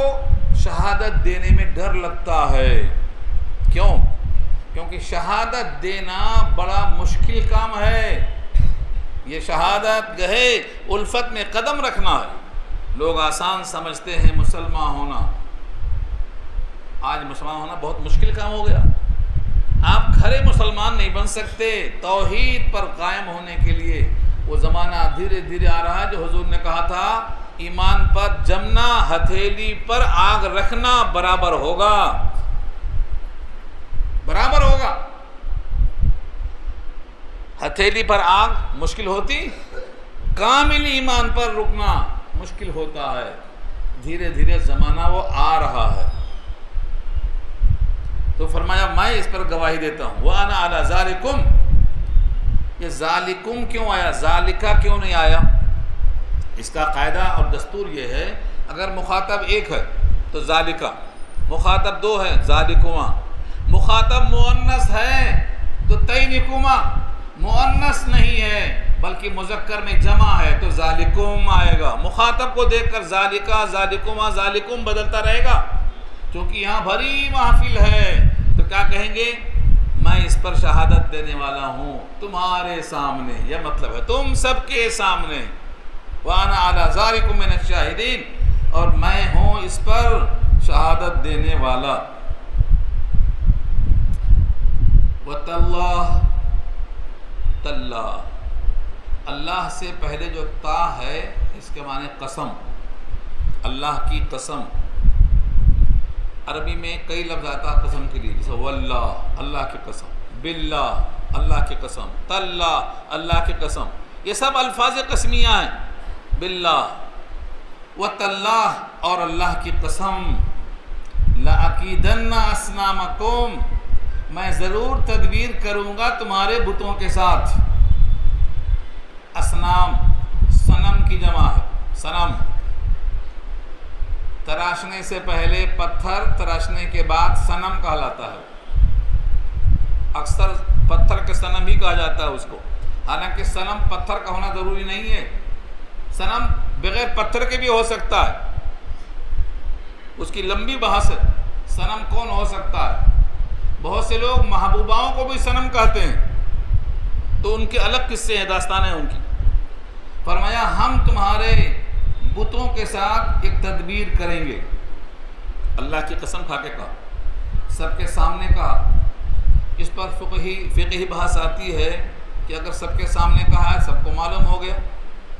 شہادت دینے میں ڈر لگتا ہے۔ کیوں؟ کیونکہ شہادت دینا بڑا مشکل کام ہے۔ یہ شہادت گہے الفت میں قدم رکھنا ہے۔ لوگ آسان سمجھتے ہیں مسلمان ہونا، آج مسلمان ہونا بہت مشکل کام ہو گیا۔ آپ کھرے مسلمان نہیں بن سکتے۔ توحید پر قائم ہونے کے لیے وہ زمانہ دھیرے دھیرے آ رہا ہے جو حضور نے کہا تھا ایمان پر جمنا ہتھیلی پر آگ رکھنا برابر ہوگا، برابر ہوگا۔ ہتھیلی پر آگ مشکل ہوتی، کامل ایمان پر رکنا مشکل ہوتا ہے۔ دھیرے دھیرے زمانہ وہ آ رہا ہے، تو فرمایا میں اس پر گواہی دیتا ہوں۔ وَأَنَا عَلَى ذَلِكُمْ، یہ ذالکم کیوں آیا، ذالکہ کیوں نہیں آیا؟ اس کا قاعدہ اور دستور یہ ہے، اگر مخاطب ایک ہے تو ذالکہ، مخاطب 2 ہے ذالکما، مخاطب مؤنث ہے تو تینکما، مؤنث نہیں ہے بلکہ مذکر میں جمع ہے تو ذالکم آئے گا۔ مخاطب کو دیکھ کر ذالکہ، ذالکما، ذالکم بدلتا رہے گا، کیونکہ یہاں بھری محفل ہے تو کیا کہیں گے؟ میں اس پر شہادت دینے والا ہوں تمہارے سامنے، یہ مطلب ہے تم سب کے سامنے۔ وَأَنَا عَلَى ذَلِكُم مِّنَ الشَّاهِدِينَ، اور میں ہوں اس پر شہادت دینے والا۔ وَتَاللَّهِ، تَاللَّهِ، اللہ سے پہلے جو تا ہے اس کے معنی قسم، اللہ کی قسم۔ عربی میں کئی لفظ آتا ہے قسم کے لیے، جیسے واللہ، اللہ کی قسم، باللہ، اللہ کی قسم، تاللہ، اللہ کی قسم، یہ سب الفاظ قسمیہ ہیں۔ باللہ وتاللہ، اور اللہ کی قسم، لَأَكِيدَنَّ أَصْنَامَكُمْ، میں ضرور تدبیر کروں گا تمہارے بتوں کے ساتھ۔ اصنام صنم کی جمع ہے، صنم، تراشنے سے پہلے پتھر، تراشنے کے بعد صنم کہلاتا ہے۔ اکثر پتھر کے صنم ہی کہا جاتا ہے اس کو۔ حالانکہ صنم پتھر کا ہونا ضروری نہیں ہے، صنم بغیر پتھر کے بھی ہو سکتا ہے، اس کی لمبی بحث ہے صنم کون ہو سکتا ہے۔ بہت سے لوگ محبوباؤں کو بھی صنم کہتے ہیں، تو ان کے الگ قصے ہیں، داستانیں ان کی۔ فرمایا ہم تمہارے بتوں کے ساتھ ایک تدبیر کریں گے، اللہ کی قسم کھا کے کہا، سب کے سامنے کہا۔ اس پر فقہی بحث آتی ہے کہ اگر سب کے سامنے کہا ہے، سب کو معلوم ہو گیا،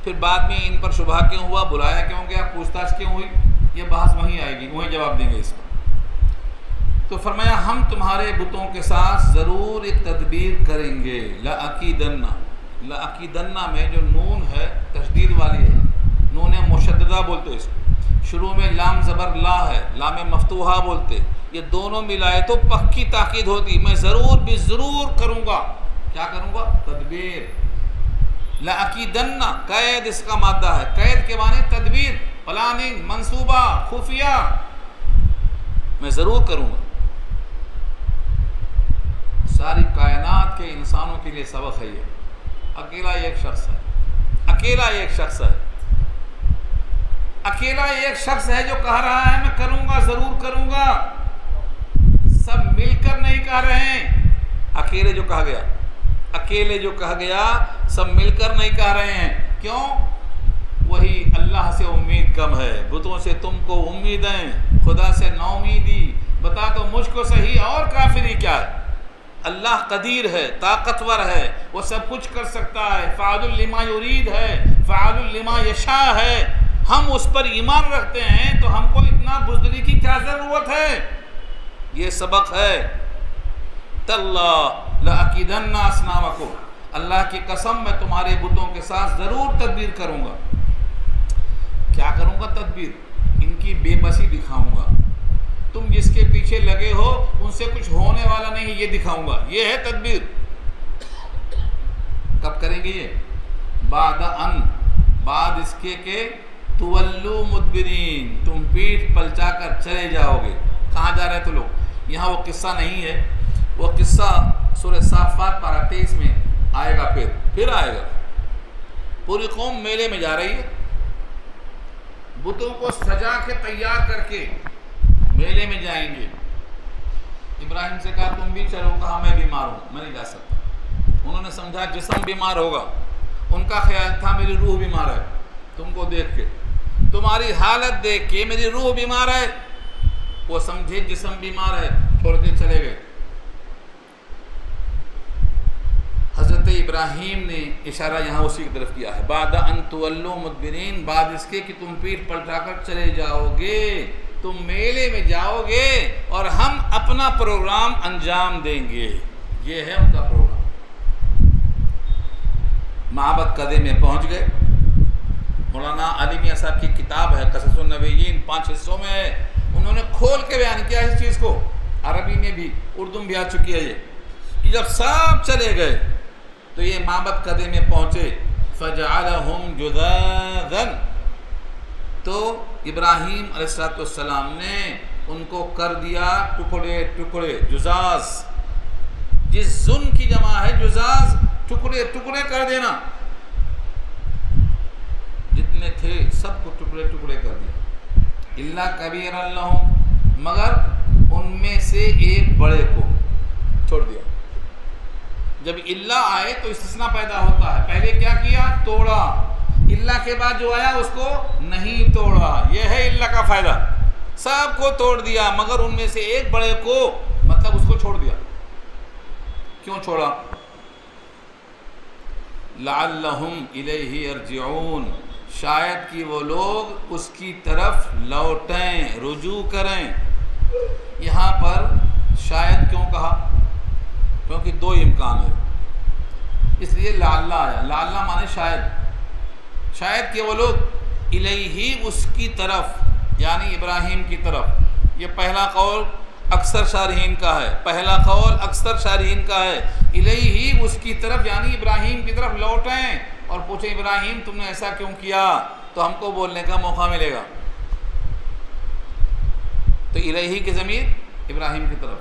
پھر بعد میں ان پر شبہ کیوں ہوا، بلایا کیوں گیا، پوچھ تاچھ کیوں ہوئی، یہ بحث وہیں آئے گی، وہیں جواب دیں گے اس پر۔ تو فرمایا ہم تمہارے بتوں کے ساتھ ضرور ایک تدبیر کریں گے۔ لَأَكِيدَنَّ میں جو نون ہے تشدید والی ہے، نون مشددہ بولتے اس کو، شروع میں لام زبر لا ہے، لام مفتوحہ بولتے، یہ دونوں ملائے تو پکی تاکید ہوتی، میں ضرور بھی ضرور کروں گا۔ کیا کروں گا؟ تدبیر۔ لَأَكِيدَنَّ قید اس کا مادہ ہے، قید کے معنی تدبیر، پلاننگ، منصوبہ، خفیہ، میں ضرور کروں گا۔ ساری کائنات کے انسانوں کے لیے سبق ہے یہ، اکیلا ایک شخص ہے، اکیلا ایک شخص ہے، اکیلا ایک شخص ہے جو کہہ رہا ہے میں کروں گا، ضرور کروں گا۔ سب مل کر نہیں کہہ رہے ہیں، اکیلے جو کہا گیا، اکیلے جو کہا گیا سب مل کر نہیں کہہ رہے ہیں۔ کیوں؟ وہی اللہ سے امید کم ہے، بتوں سے تم کو امیدیں، خدا سے نا امیدی، بتا تو مجھ کو صحیح اور کافری کیا ہے۔ اللہ قدیر ہے، طاقتور ہے، وہ سب کچھ کر سکتا ہے، فعال لما یرید ہے، فعال لما یشاء ہے۔ ہم اس پر ایمان رکھتے ہیں تو ہم کو اتنا بزدلی کی کیا ضرورت ہے؟ یہ سبق ہے۔ تاللہ لَأَكِيدَنَّ أَصْنَامَكُمْ، اللہ کی قسم میں تمہارے بتوں کے ساتھ ضرور تدبیر کروں گا۔ کیا کروں گا تدبیر؟ ان کی بے بسی دکھاؤں گا، تم جس کے پیچھے لگے ہو ان سے کچھ ہونے والا نہیں، یہ دکھاؤں گا، یہ ہے تدبیر۔ کب کریں گے یہ؟ بعد اس کے کہ تولوا مدبرین، تم پیٹھ پلٹا کر چلے جاؤ گے۔ کہاں جا رہے تو لوگ؟ یہاں وہ قصہ نہیں ہے، وہ قصہ سورہ صافات پارہ 23 میں آئے گا، پھر آئے گا۔ پوری قوم میلے میں جا رہی ہے، بتوں کو سجا کے تیار کر کے میلے میں جائیں گے۔ ابراہیم سے کہا تم بھی چلو، کہا میں بیمار ہوں، میں نہیں جا سکتا۔ انہوں نے سمجھا جسم بیمار ہوگا، ان کا خیال تھا میری روح بیمار ہے، تم کو دیکھ کے، تمہاری حالت دیکھ کے میری روح بیمار ہے، وہ سمجھے جسم بیمار ہے، چھوڑ کے چلے گئے۔ حضرت ابراہیم نے اشارہ یہاں اسی کی طرف کیا ہے، بعد ان تولوا مدبرین، بعد اس کے کہ تم پیٹھ پلٹا کر چلے جاؤ گے، تم میلے میں جاؤ گے اور ہم اپنا پروگرام انجام دیں گے۔ یہ ہے ان کا پروگرام۔ معبد قدے میں پہنچ گئے۔ مولانا علی میاں صاحب کی کتاب ہے قصص النبیین، 5 حصوں میں ہے، انہوں نے کھول کے بیان کیا اس چیز کو، عربی میں بھی، اردو میں بھی آ چکی ہے یہ، کہ جب سب چلے گئے تو یہ معبد قدے میں پہنچے، فجعلہم جذاذا، تو ابراہیم علیہ السلام نے ان کو کر دیا ٹکڑے ٹکڑے، جزاز، جس زن کی جمع ہے جزاز، ٹکڑے ٹکڑے کر دینا، جتنے تھے سب کو ٹکڑے ٹکڑے کر دیا۔ الا کبیرا لہم، مگر ان میں سے ایک بڑے کو چھوڑ دیا۔ جب الا آئے تو استثناء پیدا ہوتا ہے، پہلے کیا کیا؟ توڑا، الا کے بعد جو آیا اس کو نہیں توڑا، یہ ہے الا کا فائدہ۔ سب کو توڑ دیا مگر ان میں سے ایک بڑے کو، مطلب اس کو چھوڑ دیا۔ کیوں چھوڑا؟ لعلہم الیہ یرجعون، شاید کہ وہ لوگ اس کی طرف لوٹیں، رجوع کریں۔ یہاں پر شاید کیوں کہا؟ کیونکہ 2 امکان ہے، اس لیے لعل آیا۔ لعل مانے شاید، شاید کہ وہ لوگ الیہ اس کی طرف، یعنی ابراہیم کی طرف۔ یہ پہلا قول اکثر شارحین کا ہے، پہلا قول اکثر شارحین کا ہے، الیہ اس کی طرف یعنی ابراہیم کی طرف لوٹیں اور پوچھیں ابراہیم تم نے ایسا کیوں کیا، تو ہم کو بولنے کا موقع ملے گا۔ تو الہی کی ضمیر ابراہیم کی طرف۔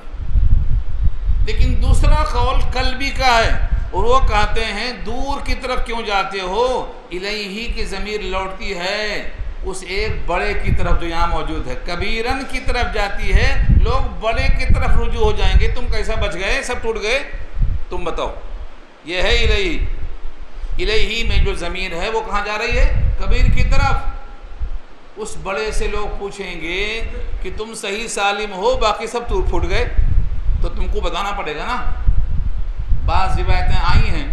لیکن دوسرا قول قلبی کا ہے، اور وہ کہتے ہیں دور کی طرف کیوں جاتے ہو؟ الیہ کی ضمیر لوٹتی ہے اس ایک بڑے کی طرف جو یہاں موجود ہے، کبیرن کی طرف جاتی ہے، لوگ بڑے کی طرف رجوع ہو جائیں گے۔ تم کیسا بچ گئے؟ سب ٹوٹ گئے؟ تم بتاؤ۔ یہ ہے الیہ، الیہ میں جو ضمیر ہے وہ کہاں جا رہی ہے؟ کبیر کی طرف۔ اس بڑے سے لوگ پوچھیں گے کہ تم صحیح سالم ہو، باقی سب ٹوٹ پھوٹ گئے، تو تم کو بتانا پڑے گا نا۔ بعض روایتیں آئی ہیں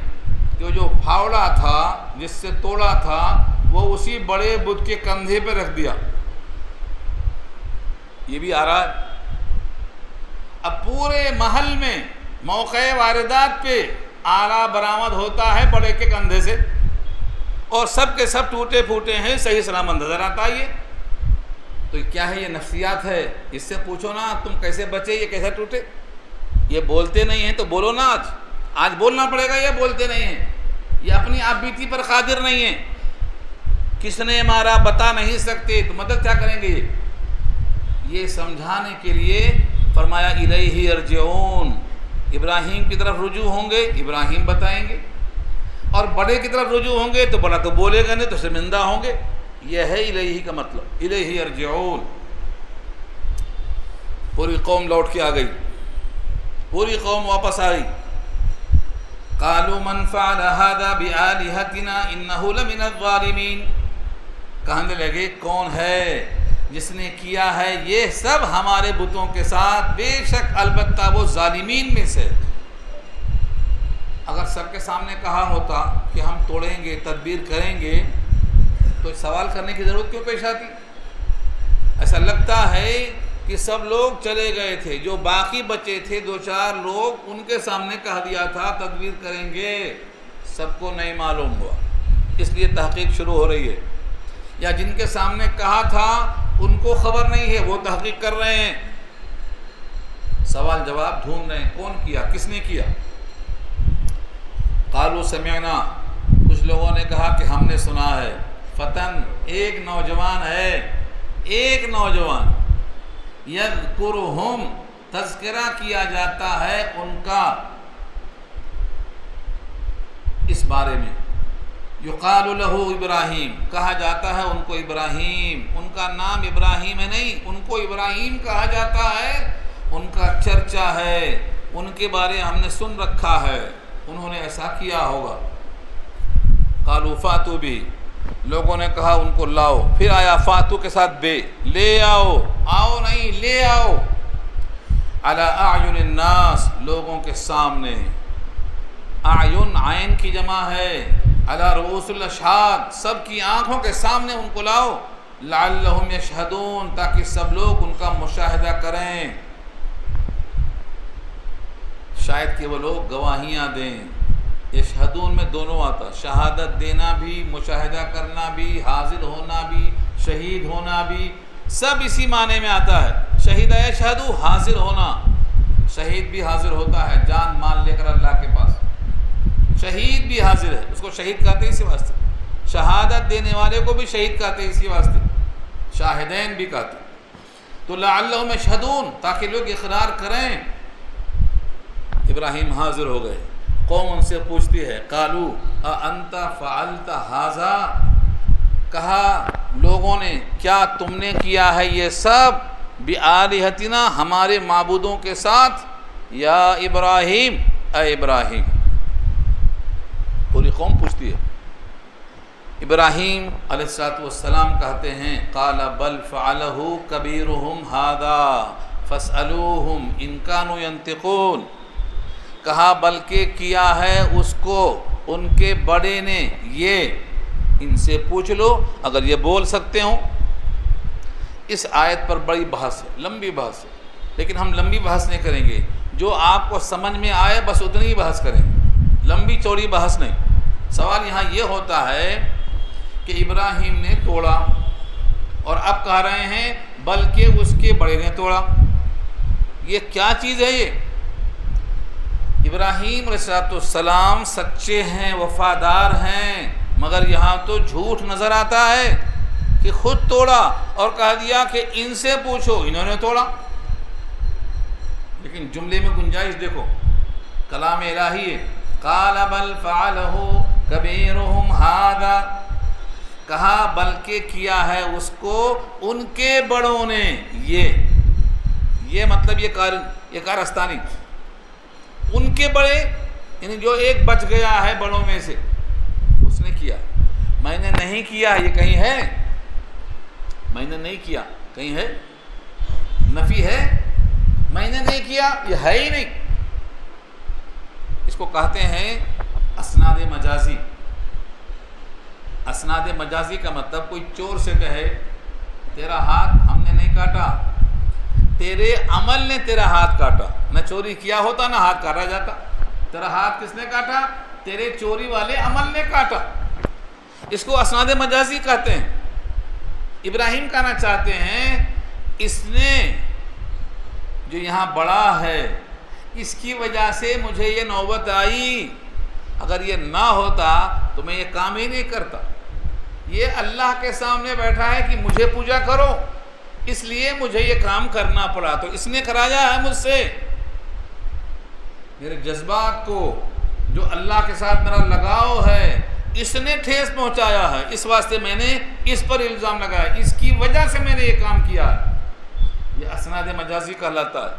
کہ جو پھاوڑا تھا، جس سے توڑا تھا، وہ اسی بڑے بت کے کندھے پہ رکھ دیا۔ یہ بھی آ رہا ہے۔ اب پورے محل میں موقع واردات پہ آلہ برآمد ہوتا ہے بڑے کے کندھے سے، اور سب کے سب ٹوٹے پھوٹے ہیں، صحیح سلامت نظر آتا ہے۔ یہ تو کیا ہے؟ یہ نفسیات ہے۔ اس سے پوچھو نا تم کیسے بچے، یہ کیسے ٹوٹے؟ یہ بولتے نہیں ہیں تو بولو نا، آج بولنا پڑے گا۔ یہ بولتے نہیں ہیں، یہ اپنی آپ بیتی پر قادر نہیں ہیں، کس نے مارا بتا نہیں سکتے، تو مدد کیا کریں گے؟ یہ سمجھانے کے لیے فرمایا الیہ ارجعون، ابراہیم کی طرف رجوع ہوں گے، ابراہیم بتائیں گے، اور بڑے کی طرف رجوع ہوں گے تو بڑا تو بولے گا نہیں، تو شرمندہ ہوں گے۔ یہ ہے الیہ کا مطلب، الیہ ارجعون۔ پوری قوم لوٹ کے آ گئی، پوری قوم واپس آئی۔ قالوا من فعل هذا بآلهتنا انه لمن الظالمین، کہنے لگے کون ہے جس نے کیا ہے یہ سب ہمارے بتوں کے ساتھ، بے شک البتہ وہ ظالمین میں سے۔ اگر سب کے سامنے کہا ہوتا کہ ہم توڑیں گے، تدبیر کریں گے، تو سوال کرنے کی ضرورت کیوں پیش آتی؟ ایسا لگتا ہے کہ سب لوگ چلے گئے تھے، جو باقی بچے تھے دو چار لوگ، ان کے سامنے کہہ دیا تھا تدبیر کریں گے، سب کو نہیں معلوم ہوا، اس لیے تحقیق شروع ہو رہی ہے۔ یا جن کے سامنے کہا تھا ان کو خبر نہیں ہے، وہ تحقیق کر رہے ہیں، سوال جواب ڈھونڈ رہے ہیں، کون کیا، کس نے کیا؟ قالوا سمعنا، کچھ لوگوں نے کہا کہ ہم نے سنا ہے، فتن، ایک نوجوان ہے، ایک نوجوان، یذکرہم، تذکرہ کیا جاتا ہے ان کا اس بارے میں، یقال لہ ابراہیم، کہا جاتا ہے ان کو ابراہیم، ان کا نام ابراہیم ہے نہیں، ان کو ابراہیم کہا جاتا ہے، ان کا چرچا ہے، ان کے بارے ہم نے سن رکھا ہے، انہوں نے ایسا کیا ہوگا۔ قالوا فاتوا بھی، لوگوں نے کہا ان کو لاؤ، پھر آیا فاتو کے ساتھ بے، لے آؤ، آؤ نہیں لے آؤ، علی اعین الناس، لوگوں کے سامنے، اعین عین کی جمع ہے، علی رؤوس الاشہاد، سب کی آنکھوں کے سامنے ان کو لاؤ، لعلہم یشہدون، تاکہ سب لوگ ان کا مشاہدہ کریں، شاید کہ وہ لوگ گواہیاں دیں۔ یشہدون میں دونوں آتا، شہادت دینا بھی، مشاہدہ کرنا بھی، حاضر ہونا بھی، شہید ہونا بھی، سب اسی معنی میں آتا ہے۔ شہید یشہدو، حاضر ہونا، شہید بھی حاضر ہوتا ہے جان مال لے کر اللہ کے پاس، شہید بھی حاضر ہے، اس کو شہید کہتے ہیں اسی واسطے، شہادت دینے والے کو بھی شہید کہتے ہیں اسی واسطے، شاہدین بھی کہتے ہیں۔ تو لعلہم یشہدون، تاکہ لوگ اقرار کریں۔ ابراہیم حاضر ہو گئے، قوم ان سے پوچھتی ہے، قالوا اانت فعلت ھذا، کہا لوگوں نے کیا تم نے کیا ہے یہ سب، بآلہتنا، ہمارے معبودوں کے ساتھ، یا ابراہیم، اے ابراہیم، پوری قوم پوچھتی ہے۔ ابراہیم علیہ السلام کہتے ہیں، قال بل فعلہ کبیرہم ھذا فاسألوہم ان کانوا ینطقون، کہا بلکہ کیا ہے اس کو ان کے بڑے نے، یہ ان سے پوچھ لو اگر یہ بول سکتے ہوں۔ اس آیت پر بڑی بحث ہے، لمبی بحث ہے، لیکن ہم لمبی بحث نہیں کریں گے، جو آپ کو سمجھ میں آئے بس اتنی ہی بحث کریں گے، لمبی چوڑی بحث نہیں۔ سوال یہاں یہ ہوتا ہے کہ ابراہیم نے توڑا، اور اب کہہ رہے ہیں بلکہ اس کے بڑے نے توڑا، یہ کیا چیز ہے؟ یہ ابراہیم علیہ السلام سچے ہیں، وفادار ہیں، مگر یہاں تو جھوٹ نظر آتا ہے کہ خود توڑا اور کہہ دیا کہ ان سے پوچھو، انہوں نے توڑا۔ لیکن جملے میں گنجائش دیکھو، کلام الہی ہے، قال بل فعلہ کبیرہم ھذا، کہا بلکہ کیا ہے اس کو ان کے بڑوں نے، یہ مطلب یہ کارستانی، ان کے بڑے یعنی جو ایک بچ گیا ہے بڑوں میں سے اس نے کیا، میں نے نہیں کیا، یہ کہیں ہے؟ میں نے نہیں کیا کہیں ہے؟ نفی ہے؟ میں نے نہیں کیا یہ ہے ہی نہیں۔ اس کو کہتے ہیں اسناد مجازی۔ اسناد مجازی کا مطلب کوئی چور سے کہے تیرا ہاتھ ہم نے نہیں کاٹا، تیرے عمل نے تیرا ہاتھ کاٹا، نہ چوری کیا ہوتا نہ ہاتھ کاٹا جاتا، تیرا ہاتھ کس نے کاٹا؟ تیرے چوری والے عمل نے کاٹا۔ اس کو اسناد مجازی کہتے ہیں۔ ابراہیم کہنا چاہتے ہیں اس نے جو یہاں بڑا ہے اس کی وجہ سے مجھے یہ نوبت آئی، اگر یہ نہ ہوتا تو میں یہ کام ہی نہیں کرتا۔ یہ اللہ کے سامنے بیٹھا ہے کہ مجھے پوجا کرو، اس لیے مجھے یہ کام کرنا پڑا، تو اس نے کرایا ہے مجھ سے۔ میرے جذبات کو جو اللہ کے ساتھ میرا لگاؤ ہے اس نے ٹھیس پہنچایا ہے، اس واسطے میں نے اس پر الزام لگایا، اس کی وجہ سے میں نے یہ کام کیا۔ یہ اسناد مجازی کہلاتا ہے۔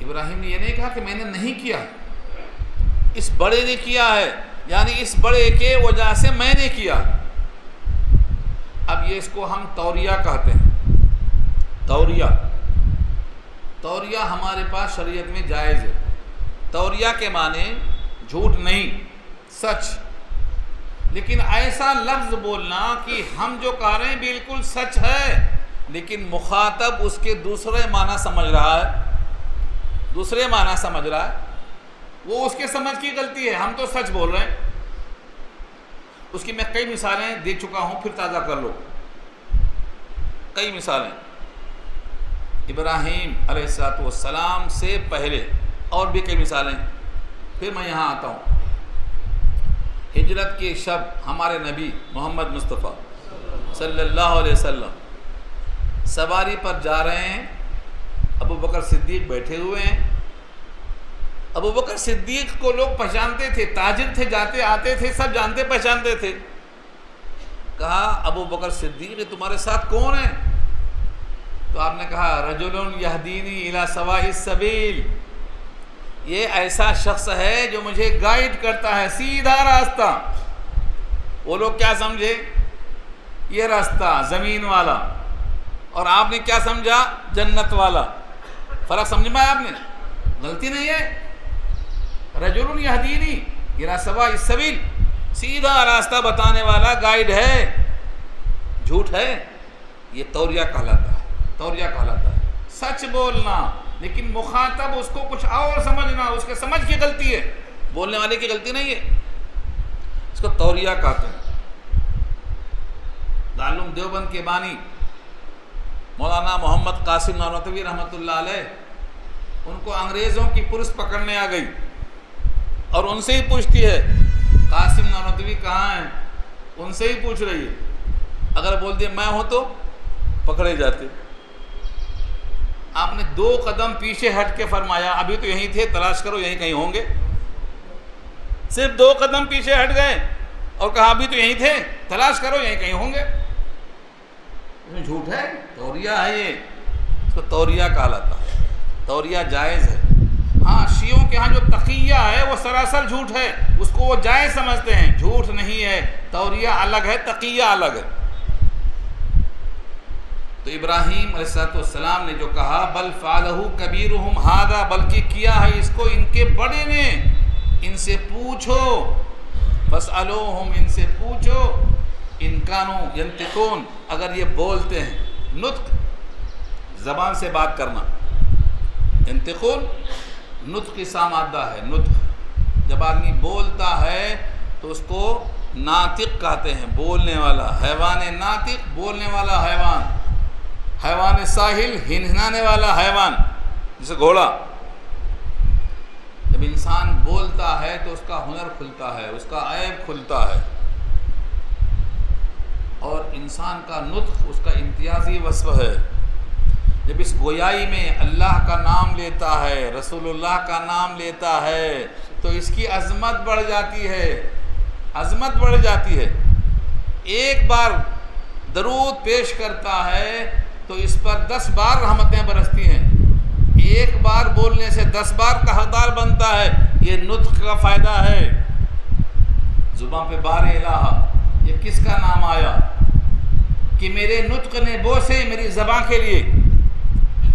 ابراہیم نے یہ نہیں کہا کہ میں نے نہیں کیا، اس بڑے نے کیا ہے، یعنی اس بڑے کے وجہ سے میں نے کیا۔ اب یہ اس کو ہم توریہ کہتے ہیں۔ توریہ ہمارے پاس شریعت میں جائز ہے۔ توریہ کے معنی جھوٹ نہیں، سچ، لیکن ایسا لفظ بولنا کہ ہم جو کہہ رہے ہیں بالکل سچ ہے، لیکن مخاطب اس کے دوسرے معنی سمجھ رہا ہے، وہ اس کے سمجھ کی غلطی ہے، ہم تو سچ بول رہے ہیں۔ اس کی میں کئی مثالیں دے چکا ہوں، پھر تازہ کر لو۔ کئی مثالیں ابراہیم علیہ السلام سے پہلے، اور بھی کئی مثالیں۔ پھر میں یہاں آتا ہوں۔ ہجرت کے شب ہمارے نبی محمد مصطفیٰ صلی اللہ علیہ وسلم سواری پر جا رہے ہیں، ابو بکر صدیق بیٹھے ہوئے ہیں۔ ابو بکر صدیق کو لوگ پہچانتے تھے، تاجر تھے، جاتے آتے تھے، سب جانتے پہچانتے تھے۔ کہا ابو بکر صدیق تمہارے ساتھ کون ہے؟ تو آپ نے کہا رجل یہدینی الی سواء السبیل، یہ ایسا شخص ہے جو مجھے گائیڈ کرتا ہے سیدھا راستہ۔ وہ لوگ کیا سمجھے؟ یہ راستہ زمین والا، اور آپ نے کیا سمجھا؟ جنت والا۔ فرق سمجھ میں آپ نے؟ غلطی نہیں ہے۔ رجل یہدینی الی سواء السبیل، سیدھا راستہ بتانے والا گائیڈ ہے، جھوٹ ہے، یہ توریہ کہلاتا ہے۔ سچ بولنا لیکن مخاطب اس کو کچھ اور سمجھنا، اس کے سمجھ کی غلطی ہے، بولنے والے کی غلطی نہیں ہے، اس کو توریہ کہتے ہیں۔ دارالعلوم دیوبند کے بانی مولانا محمد قاسم نانوتوی رحمۃ اللہ علیہ، ان کو انگریزوں کی پولیس پکڑنے آ گئی اور ان سے ہی پوچھتی ہے قاسم نانوتوی کہاں ہیں، ان سے ہی پوچھ رہی ہے۔ اگر بول دیا میں ہوں تو پکڑے جاتے۔ آپ نے 2 قدم پیچھے ہٹ کے فرمایا ابھی تو یہیں تھے، تلاش کرو یہیں کہیں ہوں گے۔ صرف 2 قدم پیچھے ہٹ گئے اور کہا ابھی تو یہیں تھے، تلاش کرو یہیں کہیں ہوں گے۔ اس میں جھوٹ ہے، توریہ ہے، یہ اس کو توریہ کہلاتا ہے۔ توریہ جائز ہے۔ ہاں شیعوں کے ہاں جو تقیہ ہے وہ سراسر جھوٹ ہے، اس کو وہ جائز سمجھتے ہیں، جھوٹ نہیں ہے۔ توریہ الگ ہے، تقیہ الگ ہے۔ تو ابراہیم علیہ السلام نے جو کہا بل فعلہ کبیرہم ھذا، بلکہ کیا ہے اس کو ان کے بڑے نے، ان سے پوچھو، فاسألوہم، ان سے پوچھو، ان کانوا ینطقون، اگر یہ بولتے ہیں۔ نطق زبان سے بات کرنا، ینطقون نطق کی سامادہ ہے۔ نطق جب آدمی بولتا ہے تو اس کو ناطق کہتے ہیں، بولنے والا۔ حیوان ناطق بولنے والا حیوان، حیوان ساحل ہنہنانے والا حیوان، جیسے گھوڑا۔ جب انسان بولتا ہے تو اس کا ہنر کھلتا ہے، اس کا عیب کھلتا ہے، اور انسان کا نطق اس کا امتیازی وصف ہے۔ جب اس گویائی میں اللہ کا نام لیتا ہے، رسول اللہ کا نام لیتا ہے، تو اس کی عظمت بڑھ جاتی ہے، عظمت بڑھ جاتی ہے۔ ایک بار درود پیش کرتا ہے تو اس پر 10 بار رحمتیں برستی ہیں۔ ایک بار بولنے سے 10 بار کا حقدار بنتا ہے۔ یہ نطق کا فائدہ ہے۔ زبان پہ بار الہ، یہ کس کا نام آیا؟ کہ میرے نطق نے بوسے میری زبان کے لیے۔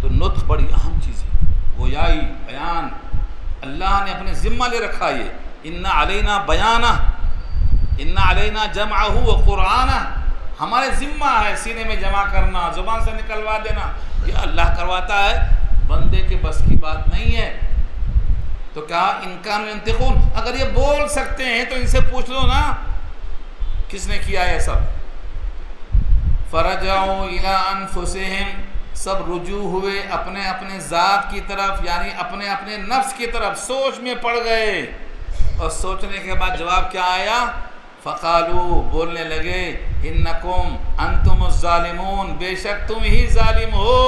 تو نطق بڑی اہم چیز ہے، گویائی، بیان، اللہ نے اپنے ذمہ لے رکھا۔ یہ ان علینا بیانہ، ان علینا جمعہ و قرآنہ، ہمارے ذمہ ہے سینے میں جمع کرنا، زبان سے نکلوا دینا۔ یہ اللہ کرواتا ہے، بندے کے بس کی بات نہیں ہے۔ تو کہا ان کانوا ینطقون، اگر یہ بول سکتے ہیں تو ان سے پوچھ لو نا کس نے کیا یہ سب۔ فرجعوا الی انفسہم، سب رجوع ہوئے اپنے اپنے ذات کی طرف، یعنی اپنے اپنے نفس کی طرف، سوچ میں پڑ گئے۔ اور سوچنے کے بعد جواب کیا آیا؟ فقالو، بولنے لگے، انکم انتم الظالمون، بے شک تم ہی ظالم ہو۔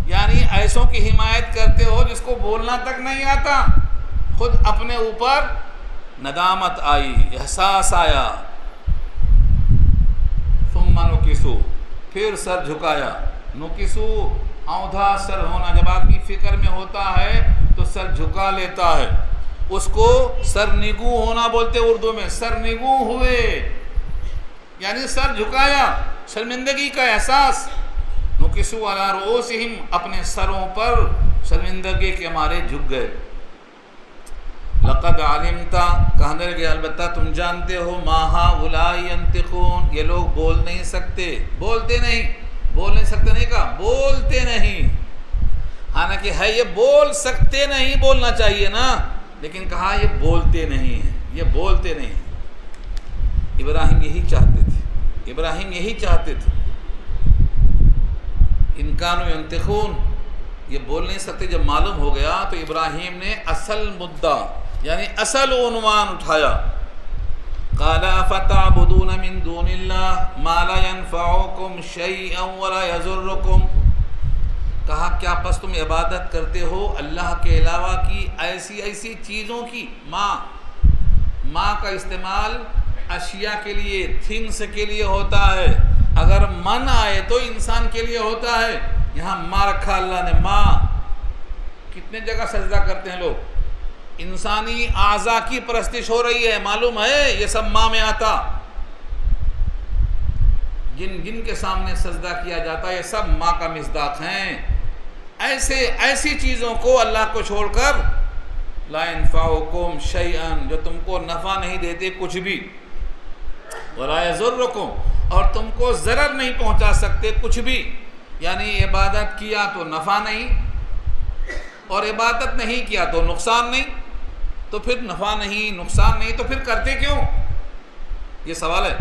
یعنی ایسوں کی حمایت کرتے ہو جس کو بولنا تک نہیں آتا۔ خود اپنے اوپر ندامت آئی، احساس آیا۔ ثم نکسو، پھر سر جھکایا۔ نکسو، اوندھا سر ہونا، جب آدمی فکر میں ہوتا ہے تو سر جھکا لیتا ہے، اس کو سر نگو ہونا بولتے اردو میں۔ سر نگو ہوئے یعنی سر جھکایا، شرمندگی کا احساس۔ نکسو علی رؤوسہم، اپنے سروں پر شرمندگی کے مارے جھک گئے۔ لقد علمت، کہنے لگے البتہ تم جانتے ہو، ما ہؤلاء ینطقون، یہ لوگ بول نہیں سکتے، بولتے نہیں، بول نہیں سکتے نہیں کہا، بولتے نہیں۔ حالانکہ ہے یہ بول سکتے نہیں، بولنا چاہیے نا، لیکن کہا یہ بولتے نہیں ہیں، یہ بولتے نہیں۔ ابراہیم یہی چاہتے تھے، ابراہیم یہی چاہتے تھے۔ ان کانوا ینطقون، یہ بول نہیں سکتے جب معلوم ہو گیا تو ابراہیم نے اصل مدعا یعنی اصل عنوان اٹھایا۔ قال افتعبدون من دون اللہ ما لا ينفعكم شيئا ولا يضركم، کہا کیا پس تم عبادت کرتے ہو اللہ کے علاوہ کی ایسی چیزوں کی؟ ماں کا استعمال اشیاء کے لیے، تھنگس کے لیے ہوتا ہے۔ اگر من آئے تو انسان کے لیے ہوتا ہے۔ یہاں ماں رکھا اللہ نے، ماں۔ کتنے جگہ سجدہ کرتے ہیں لوگ، انسانی اعضاء کی پرستش ہو رہی ہے، معلوم ہے یہ سب ماں میں آتا۔ جن کے سامنے سجدہ کیا جاتا ہے یہ سب ماں کا مصداق ہیں۔ ایسی چیزوں کو اللہ کو چھوڑ کر، لا ينفعكم شيئا، جو تم کو نفع نہیں دیتے کچھ بھی، ولا يضركم، اور تم کو ضرر نہیں پہنچا سکتے کچھ بھی۔ یعنی عبادت کیا تو نفع نہیں، اور عبادت نہیں کیا تو نقصان نہیں، تو پھر نفع نہیں نقصان نہیں تو پھر کرتے کیوں؟ یہ سوال ہے۔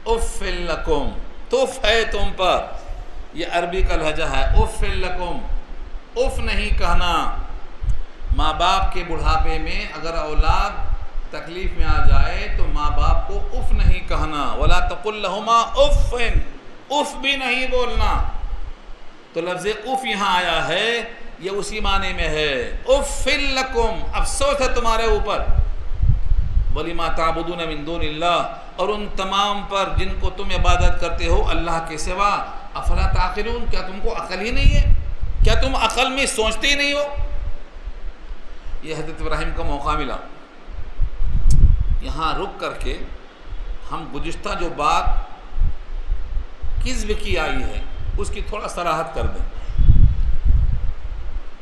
اف لکم، تف ہے تم پر، یہ عربی کا لہجہ ہے۔ اف لکم، اف نہیں کہنا۔ ماں باپ کے بڑھاپے میں اگر اولاد تکلیف میں آ جائے تو ماں باپ کو اف نہیں کہنا۔ ولا تقل لہما اف، اف بھی نہیں بولنا۔ تو لفظ اف یہاں آیا ہے، یہ اسی معنی میں ہے۔ اف لکم، افسوس ہے تمہارے اوپر۔ وَلِمَا تَعْبُدُونَ مِن دُونِ اللَّهِ، اور ان تمام پر جن کو تم عبادت کرتے ہو اللہ کے سوا۔ افلا تعقلون، کیا تم کو عقل ہی نہیں ہے؟ کیا تم عقل میں سوچتے ہی نہیں ہو؟ یہ حضرت ابراہیم کا موقع ملا۔ یہاں رک کر کے ہم گزشتہ جو بات کذب کی آئی ہے اس کی تھوڑا صراحت کر دیں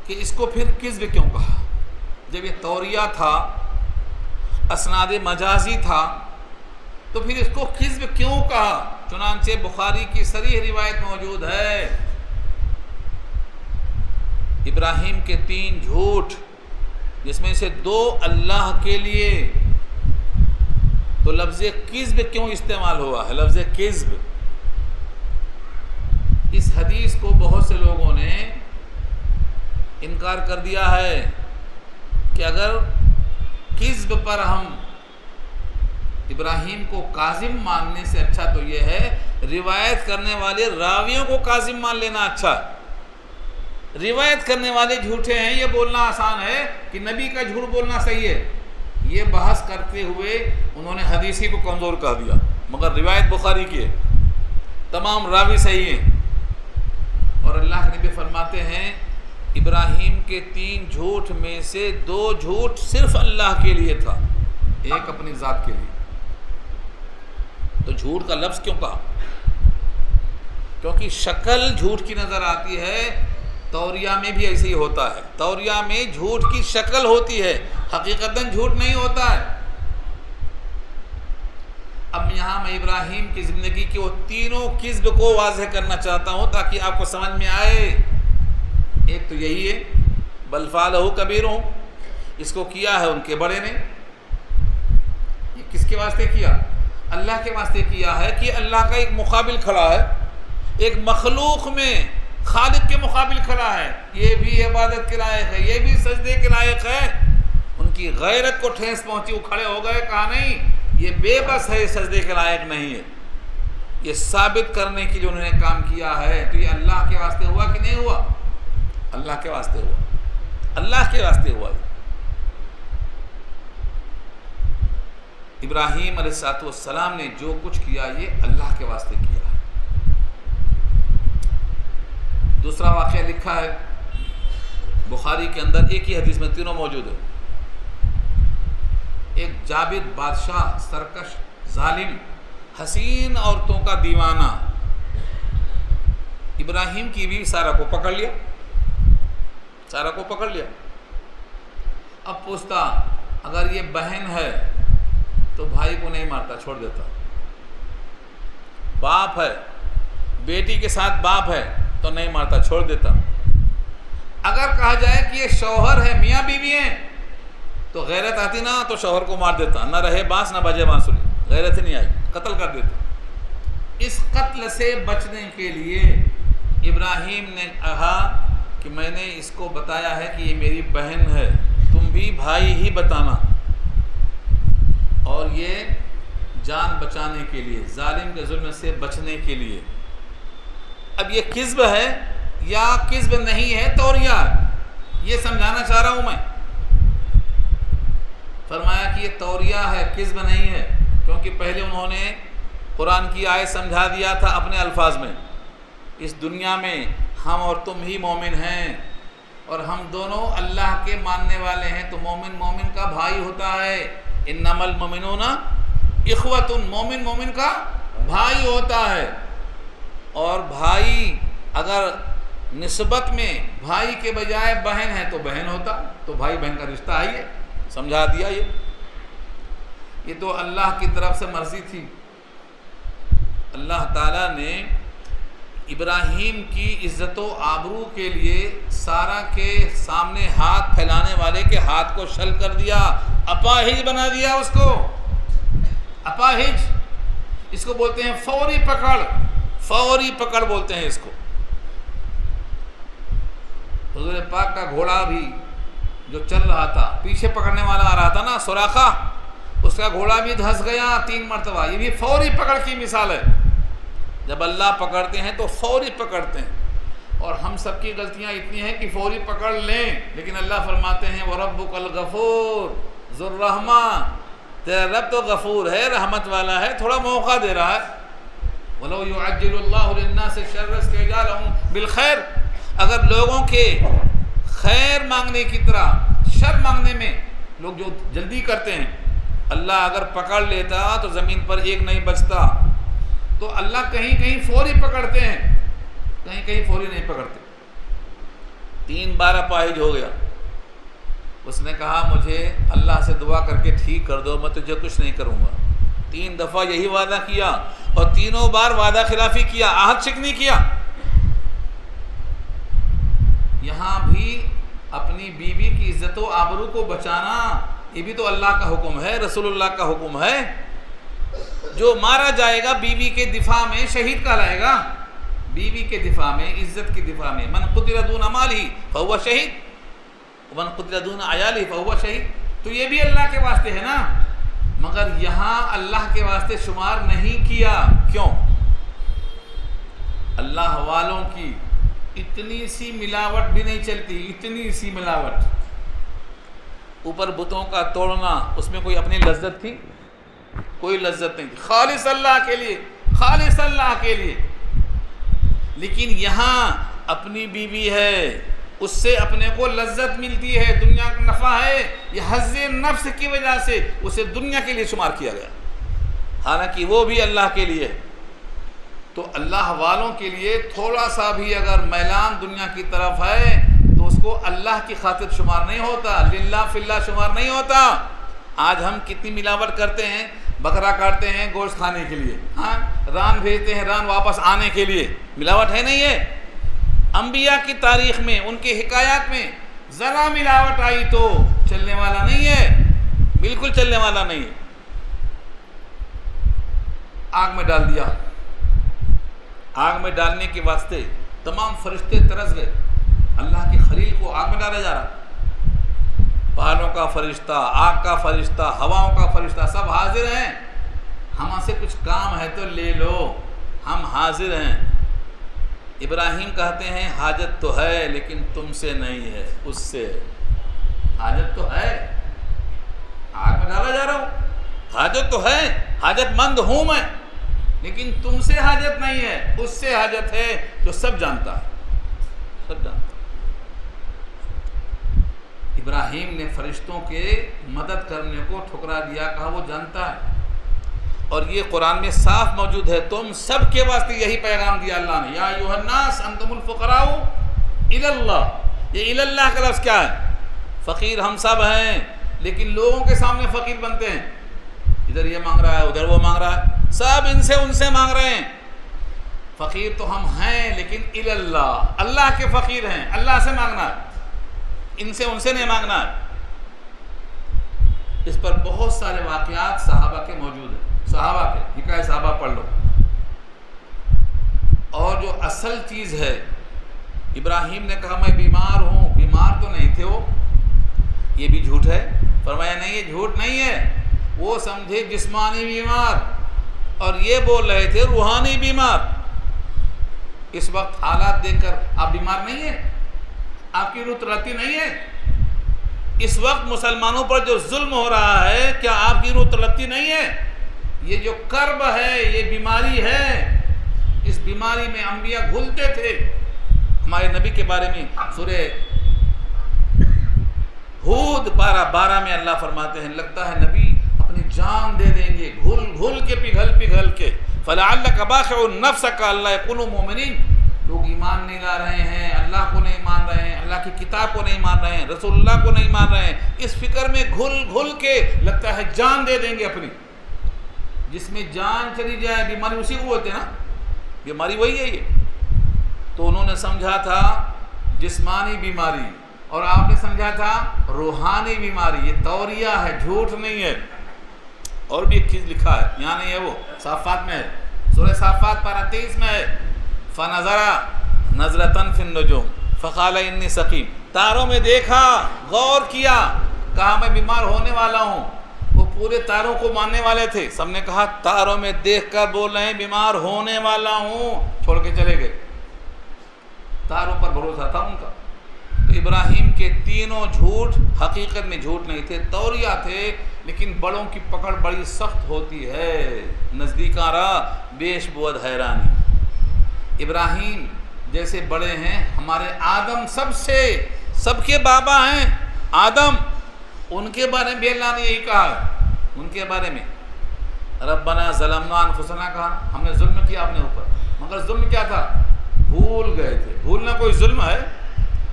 کہ اس کو پھر کذب کیوں کہا؟ جب یہ توریہ تھا، اسناد مجازی تھا، تو پھر اس کو کذب کیوں کہا؟ چنانچہ بخاری کی صریح روایت موجود ہے، ابراہیم کے 3 جھوٹ، جس میں سے 2 اللہ کے لیے۔ تو لفظ کذب کیوں استعمال ہوا ہے؟ لفظ کذب، اس حدیث کو بہت سے لوگوں نے انکار کر دیا ہے کہ اگر کذب پر ہم ابراہیم کو کاذب ماننے سے اچھا تو یہ ہے روایت کرنے والے راویوں کو کاذب مان لینا اچھا ہے. روایت کرنے والے جھوٹے ہیں یہ بولنا آسان ہے کہ نبی کا جھوٹ بولنا صحیح ہے. یہ بحث کرتے ہوئے انہوں نے حدیثی کو کمزور کہہ دیا، مگر روایت بخاری کی ہے، تمام راوی صحیح ہیں. اور اللہ کے نبی فرماتے ہیں ابراہیم کے 3 جھوٹ میں سے 2 جھوٹ صرف اللہ کے لیے تھا، ایک اپنی ذات کے لیے. تو جھوٹ کا لفظ کیوں کہا؟ کیونکہ شکل جھوٹ کی نظر آتی ہے. توریہ میں بھی ایسے ہی ہوتا ہے، توریہ میں جھوٹ کی شکل ہوتی ہے، حقیقتاً جھوٹ نہیں ہوتا ہے. اب یہاں میں ابراہیم کی زندگی کے وہ تینوں کذب کو واضح کرنا چاہتا ہوں تاکہ آپ کو سمجھ میں آئے. ایک تو یہی ہے بل فعلہ کبیرہم، اس کو کیا ہے ان کے بڑے نے. یہ کس کے واسطے کیا؟ اللہ کے واسطے کیا ہے کہ اللہ کا ایک مقابل کھڑا ہے، ایک مخلوق میں خالق کے مقابل کھڑا ہے، یہ بھی عبادت کے لائق ہے، یہ بھی سجدے کے لائق ہے. ان کی غیرت کو ٹھیس پہنچی، وہ کھڑے ہو گئے، کہا نہیں یہ بے بس ہے، سجدے کے لائق نہیں ہے. یہ ثابت کرنے کی جو انہوں نے کام کیا ہے تو یہ اللہ کے واسطے ہوا کہ نہیں ہوا؟ اللہ کے واسطے ہوا، اللہ کے واسطے ہوا. ابراہیم علیہ السلام نے جو کچھ کیا یہ اللہ کے واسطے کیا. دوسرا واقعہ لکھا ہے بخاری کے اندر، ایک ہی حدیث میں تینوں موجود ہے. ایک جابر بادشاہ، سرکش، ظالم، حسین عورتوں کا دیوانہ، ابراہیم کی بیوی سارہ کو پکڑ لیا، سارہ کو پکڑ لیا. اب پوچھتا اگر یہ بہن ہے تو بھائی کو نہیں مارتا، چھوڑ دیتا. باپ ہے، بیٹی کے ساتھ باپ ہے تو نہیں مارتا، چھوڑ دیتا. اگر کہا جائے کہ یہ شوہر ہے، میاں بیوی ہیں، تو غیرت آتی نا تو شوہر کو مار دیتا، نہ رہے بانس نہ بجے بانسری، غیرت نہیں آئی، قتل کر دیتا. اس قتل سے بچنے کے لیے ابراہیم نے کہا کہ میں نے اس کو بتایا ہے کہ یہ میری بہن ہے، تم بھی بھائی ہی بتانا. اور یہ جان بچانے کے لیے، ظالم کے ظلم سے بچنے کے لیے. اب یہ کذب ہے یا کذب نہیں ہے، توریہ ہے، یہ سمجھانا چاہ رہا ہوں میں. فرمایا کہ یہ توریہ ہے، کذب نہیں ہے، کیونکہ پہلے انہوں نے قرآن کی آیت سمجھا دیا تھا اپنے الفاظ میں. اس دنیا میں ہم اور تم ہی مومن ہیں اور ہم دونوں اللہ کے ماننے والے ہیں، تو مومن مومن کا بھائی ہوتا ہے. انما المؤمنون اخوۃ، مومن مومن کا بھائی ہوتا ہے. اور بھائی اگر نسبت میں بھائی کے بجائے بہن ہے تو بہن ہوتا، تو بھائی بہن کا رشتہ آئی ہے. سمجھا دیا. یہ تو اللہ کی طرف سے مرضی تھی. اللہ تعالیٰ نے ابراہیم کی عزت و آبرو کے لیے سارہ کے سامنے ہاتھ پھیلانے والے کے ہاتھ کو شل کر دیا، اپاہج بنا دیا اس کو. اپاہج اس کو بولتے ہیں فوری پکڑ، فوری پکڑ بولتے ہیں اس کو. حضور پاک کا گھوڑا بھی جو چل رہا تھا، پیچھے پکڑنے والا آ رہا تھا نا سوراخا، اس کا گھوڑا بھی دھس گیا 3 مرتبہ. یہ بھی فوری پکڑ کی مثال ہے. جب اللہ پکڑتے ہیں تو فوری پکڑتے ہیں. اور ہم سب کی غلطیاں اتنی ہیں کہ فوری پکڑ لیں، لیکن اللہ فرماتے ہیں وَرَبُّكَ الْغَفُورُ ذُو الرَّحْمَةِ، تیرا رب تو غفور ہے، رحمت والا ہے، تھوڑا موقع دے رہا ہے. وَلَوْ يُعَجِّلُ اللَّهُ لِلنَّاسِ الشَّرَّ اسْتِعْجَالَهُم بِالْخَيْرِ، اگر لوگوں کے خیر مانگنے کی طرح شر مانگنے میں لوگ جو جلدی کرتے ہیں، اللہ اگر پکڑ لیتا تو زمین پر ایک نہیں بچتا. تو اللہ کہیں کہیں فوری پکڑتے ہیں، کہیں کہیں فوری نہیں پکڑتے. 3 بار اپاہج ہو گیا. اس نے کہا مجھے اللہ سے دعا کر کے ٹھیک کر دو، میں تجھے کچھ نہیں کروں گا. 3 دفعہ یہی وعدہ کیا اور تینوں بار وعدہ خلافی کیا، عہد شکنی کیا. یہاں بھی اپنی بیوی کی عزت و آبرو کو بچانا یہ بھی تو اللہ کا حکم ہے، رسول اللہ کا حکم ہے. جو مارا جائے گا بیوی کے دفاع میں شہید کہلائے گا. بیوی کے دفاع میں، عزت کے دفاع میں. من قتل دون مالہ فہو شہید ومن قتل دون عیالہ فہو شہید. تو یہ بھی اللہ کے واسطے ہے نا، مگر یہاں اللہ کے واسطے شمار نہیں کیا. کیوں؟ اللہ والوں کی اتنی سی ملاوٹ بھی نہیں چلتی، اتنی سی ملاوٹ۔ اوپر بتوں کا توڑنا، اس میں کوئی اپنی لذت تھی؟ کوئی لذت نہیں تھی، خالص اللہ کے لیے، خالص اللہ کے لیے۔ لیکن یہاں اپنی بیوی ہے، اس سے اپنے کو لذت ملتی ہے، دنیا کا نفع ہے، یہ حظ نفس کی وجہ سے اسے دنیا کے لیے شمار کیا گیا، حالانکہ وہ بھی اللہ کے لیے۔ تو اللہ والوں کے لیے تھوڑا سا بھی اگر میلان دنیا کی طرف ہے تو اس کو اللہ کی خاطر شمار نہیں ہوتا، للہ فی اللہ شمار نہیں ہوتا۔ آج ہم کتنی ملاوٹ کرتے ہیں، بکرا کاٹتے ہیں گوشت کھانے کے لیے، ہاں ران بھیجتے ہیں ران واپس آنے کے لیے، ملاوٹ ہے نہیں ہے؟ انبیاء کی تاریخ میں، ان کی حکایات میں ذرا ملاوٹ آئی تو چلنے والا نہیں ہے، بالکل چلنے والا نہیں ہے۔ آگ میں ڈال دیا، آگ میں ڈالنے کے واسطے تمام فرشتے ترس گئے، اللہ کے خلیل کو آگ میں ڈالا جا رہا، پہاڑوں کا فرشتہ، آگ کا فرشتہ، ہواؤں کا فرشتہ سب حاضر ہیں، ہم سے کچھ کام ہے تو لے لو، ہم حاضر ہیں۔ ابراہیم کہتے ہیں حاجت تو ہے لیکن تم سے نہیں ہے، اس سے حاجت تو ہے، آگ میں ڈالا جا رہا ہوں، حاجت تو ہے، حاجت مند ہوں میں، لیکن تم سے حاجت نہیں ہے، اس سے حاجت ہے جو سب جانتا ہے، سب جانتا ہے۔ ابراہیم نے فرشتوں کے مدد کرنے کو ٹھکرا دیا، کہا وہ جانتا ہے، اور یہ قرآن میں صاف موجود ہے، تم سب کے واسطے یہی پیغام دیا اللہ نے، یا ایھا الناس انتم الفقراء الی اللہ۔ یہ الی اللہ کا لفظ کیا ہے؟ فقیر ہم سب ہیں، لیکن لوگوں کے سامنے فقیر بنتے ہیں، ادھر یہ مانگ رہا ہے ادھر وہ مانگ رہا ہے، سب ان سے مانگ رہے ہیں، فقیر تو ہم ہیں لیکن الی اللہ، اللہ کے فقیر ہیں، اللہ سے مانگنا ہے، ان سے نہیں مانگنا ہے۔ اس پر بہت سارے واقعات صحابہ کے موجود ہیں، صحابہ کے حکایت صحابہ پڑھ لو۔ اور جو اصل چیز ہے، ابراہیم نے کہا میں بیمار ہوں، بیمار تو نہیں تھے وہ، یہ بھی جھوٹ ہے، فرمایا نہیں یہ جھوٹ نہیں ہے، وہ سمجھے جسمانی بیمار، اور یہ بول رہے تھے روحانی بیمار۔ اس وقت حالات دیکھ کر آپ بیمار نہیں ہیں، آپ کی روح تڑپتی نہیں ہے؟ اس وقت مسلمانوں پر جو ظلم ہو رہا ہے، کیا آپ کی روح تڑپتی نہیں ہے؟ یہ جو کرب ہے، یہ بیماری ہے، اس بیماری میں انبیاء گھلتے تھے۔ ہمارے نبی کے بارے میں سورہ ہود پارہ 12 میں اللہ فرماتے ہیں، لگتا ہے نبی اپنی جان دے دیں گے، گھل کے پگھل کے، فَلَعَلَّكَ بَاخِعٌ نَفْسَكَ أَلَّا يَكُونُوا مُؤْمِنِينَ۔ لوگ ایمان نہیں لا رہے ہیں، اللہ کو نہیں مان رہے ہیں، اللہ کی کتاب کو نہیں مان رہے ہیں، رسول اللہ کو نہیں مان رہے ہیں، اس فکر میں گھل کے لگتا ہے جان دے دیں گے اپنی۔ جس میں جان چلی جائے بیماری اسی کو بولتے ہیں نا، بیماری وہی ہے یہ۔ تو انہوں نے سمجھا تھا جسمانی بیماری، اور آپ نے سمجھا تھا روحانی بیماری، یہ توریہ ہے، جھوٹ نہیں ہے۔ اور بھی ایک چیز لکھا ہے، یہاں نہیں ہے، وہ صافات میں ہے، سورہ صافات پارہ 23 میں ہے، فَنَظَرَ نَظْرَةً فِي النُّجُومِ فَقَالَ إِنِّي سَقِيمٌ۔ تاروں میں دیکھا، غور کیا، کہا میں بیمار ہونے والا ہوں۔ وہ پورے تاروں کو ماننے والے تھے، سب نے کہا تاروں میں دیکھ کر بول رہے ہیں بیمار ہونے والا ہوں، چھوڑ کے چلے گئے۔ تاروں پر بھروسہ تھا ان کا۔ تو ابراہیم کے تینوں جھوٹ حقیقت میں جھوٹ نہیں تھے، توریہ تھے، لیکن بڑوں کی پکڑ بڑی سخت ہوتی ہے، نزدیک آ رہا بیش بود حیرانی۔ ابراہیم جیسے بڑے ہیں، ہمارے آدم سب کے بابا ہیں، آدم، ان کے بارے میں بھی اللہ نے یہی کہا ہے، ان کے بارے میں ربنا ظلمنا انفسنا کہا، ہم نے ظلم کیا اپنے اوپر، مگر ظلم کیا تھا؟ بھول گئے تھے۔ بھولنا کوئی ظلم ہے،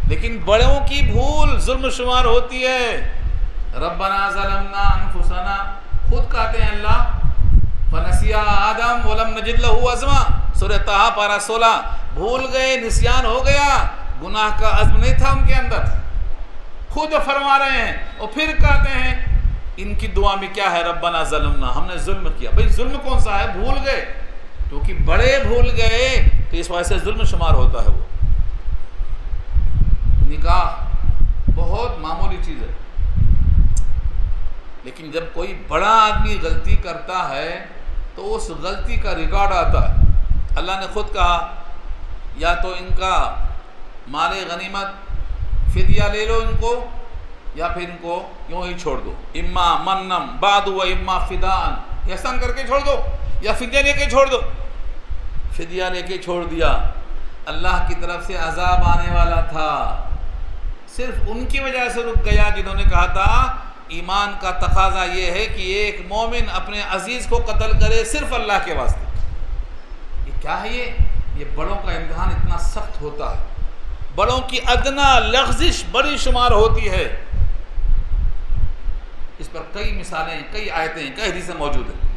لیکن بڑوں کی بھول ظلم شمار ہوتی ہے۔ ربنا ظلمنا انفسنا، خود کہتے ہیں اللہ، فنسیا آدم ولم نجد له عزما، سورہ طٰہٰ پارہ 16، بھول گئے، نسیان ہو گیا، گناہ کا عزم نہیں تھا ان کے اندر، خود فرما رہے ہیں، اور پھر کہتے ہیں ان کی دعا میں کیا ہے؟ ربنا ظلمنا، ہم نے ظلم کیا۔ بھئی ظلم کون سا ہے؟ بھول گئے، کیونکہ بڑے بھول گئے تو اس وجہ سے ظلم شمار ہوتا ہے۔ وہ نکاح بہت معمولی چیز ہے، لیکن جب کوئی بڑا آدمی غلطی کرتا ہے تو اس غلطی کا ریکارڈ آتا ہے۔ اللہ نے خود کہا یا تو ان کا مال غنیمت فدیہ لے لو ان کو، یا پھر ان کو یوں ہی چھوڑ دو، اما منم بعد و اما فداء، احسان کر کے چھوڑ دو یا فدیہ لے کے چھوڑ دو۔ فدیہ لے کے چھوڑ دیا، اللہ کی طرف سے عذاب آنے والا تھا، صرف ان کی وجہ سے رک گیا جنہوں نے کہا تھا ایمان کا تقاضا یہ ہے کہ ایک مومن اپنے عزیز کو قتل کرے صرف اللہ کے واسطے۔ یہ کیا ہے؟ یہ بڑوں کا امتحان اتنا سخت ہوتا ہے، بڑوں کی ادنا لغزش بڑی شمار ہوتی ہے۔ اس پر کئی مثالیں، کئی آیتیں، کئی حدیثیں موجود ہیں۔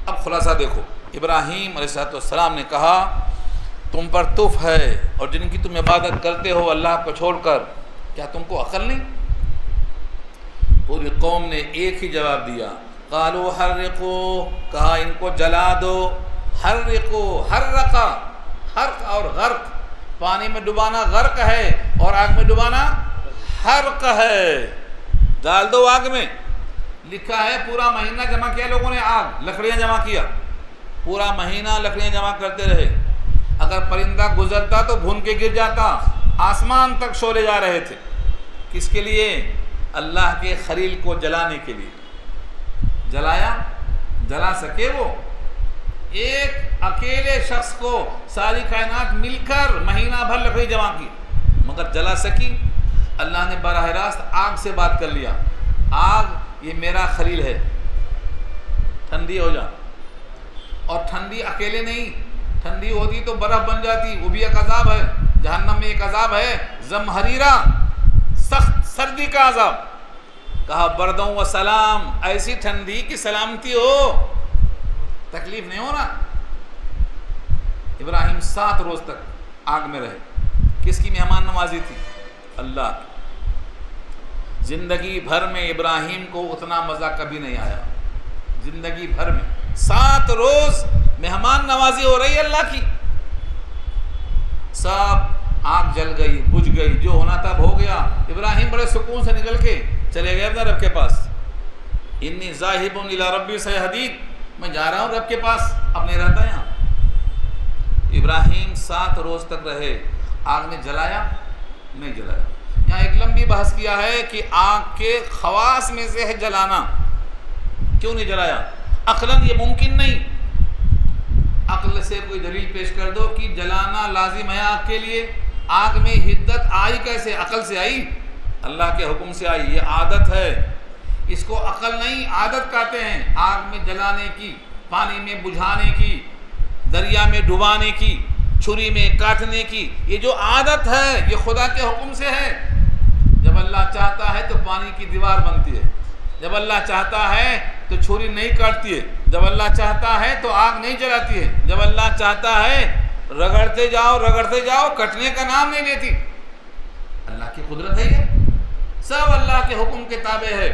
اب خلاصہ دیکھو، ابراہیم علیہ السلام نے کہا تم پر تف ہے اور جن کی تم عبادت کرتے ہو اللہ کو چھوڑ کر، کیا تم کو عقل نہیں؟ پوری قوم نے ایک ہی جواب دیا، قالوا حرقوا، کہا ان کو جلا دو، حرقوا، حرقا، حرق اور غرق، پانی میں ڈبانا غرق ہے اور آگ میں ڈبانا حرق ہے، ڈال دو آگ میں۔ لکھا ہے پورا مہینہ جمع کیا لوگوں نے، آگ لکڑیاں جمع کیا، پورا مہینہ لکڑیاں جمع کرتے رہے، اگر پرندہ گزرتا تو بھون کے گر جاتا، آسمان تک شعلے جا رہے تھے، کس کے لیے؟ اللہ کے خلیل کو جلانے کے لیے۔ جلایا؟ جلا سکے وہ؟ ایک اکیلے شخص کو ساری کائنات مل کر مہینہ بھر لکڑی جمع کی، مگر جلا سکی؟ اللہ نے براہ راست آگ سے بات کر لیا، آگ یہ میرا خلیل ہے، ٹھنڈی ہو جا۔ اور ٹھنڈی اکیلے نہیں، ٹھنڈی ہوتی تو برف بن جاتی، وہ بھی ایک عذاب ہے، جہنم میں ایک عذاب ہے، زمہریرہ، سخت سردی کا عذاب۔ کہا بردوں و سلام، ایسی ٹھنڈی کی سلامتی ہو، تکلیف نہیں ہونا۔ ابراہیم 7 روز تک آگ میں رہے، کس کی مہمان نوازی تھی؟ اللہ کی۔ زندگی بھر میں ابراہیم کو اتنا مزہ کبھی نہیں آیا، زندگی بھر میں 7 روز مہمان نوازی ہو رہی ہے اللہ کی۔ سب آگ جل گئی، بجھ گئی، جو ہونا تھا ہو گیا۔ ابراہیم بڑے سکون سے نکل کے چلے گئے اپنے رب کے پاس، انی ذاہب الی ربی سیہدین، میں جا رہا ہوں رب کے پاس، اب نہیں رہتا یہاں۔ ابراہیم 7 روز تک رہے، آگ نے جلایا؟ نہیں جلایا۔ یہاں ایک لمبی بحث کیا ہے کہ آگ کے خواص میں سے ہے جلانا، کیوں نہیں جلایا؟ عقلاً یہ ممکن نہیں، عقل سے کوئی دلیل پیش کر دو کہ جلانا لازم ہے آگ کے لیے۔ آگ میں حدت آئی کیسے؟ عقل سے آئی، اللہ کے حکم سے آئی، یہ عادت ہے، اس کو عقل نہیں عادت کہتے ہیں، آگ میں جلانے کی، پانی میں بجھانے کی، دریا میں ڈبانے کی، چھری میں کاٹنے کی، یہ جو عادت ہے یہ خدا کے حکم سے ہے۔ جب اللہ چاہتا ہے تو پانی کی دیوار بنتی ہے، جب اللہ چاہتا ہے تو چھری نہیں کاٹتی ہے، جب اللہ چاہتا ہے تو آگ نہیں جلاتی ہے، جب اللہ چاہتا ہے رگڑتے جاؤ کٹنے کا نام نہیں لیتی۔ اللہ کی قدرت ہے، یہ سب اللہ کے حکم کے تابع ہے۔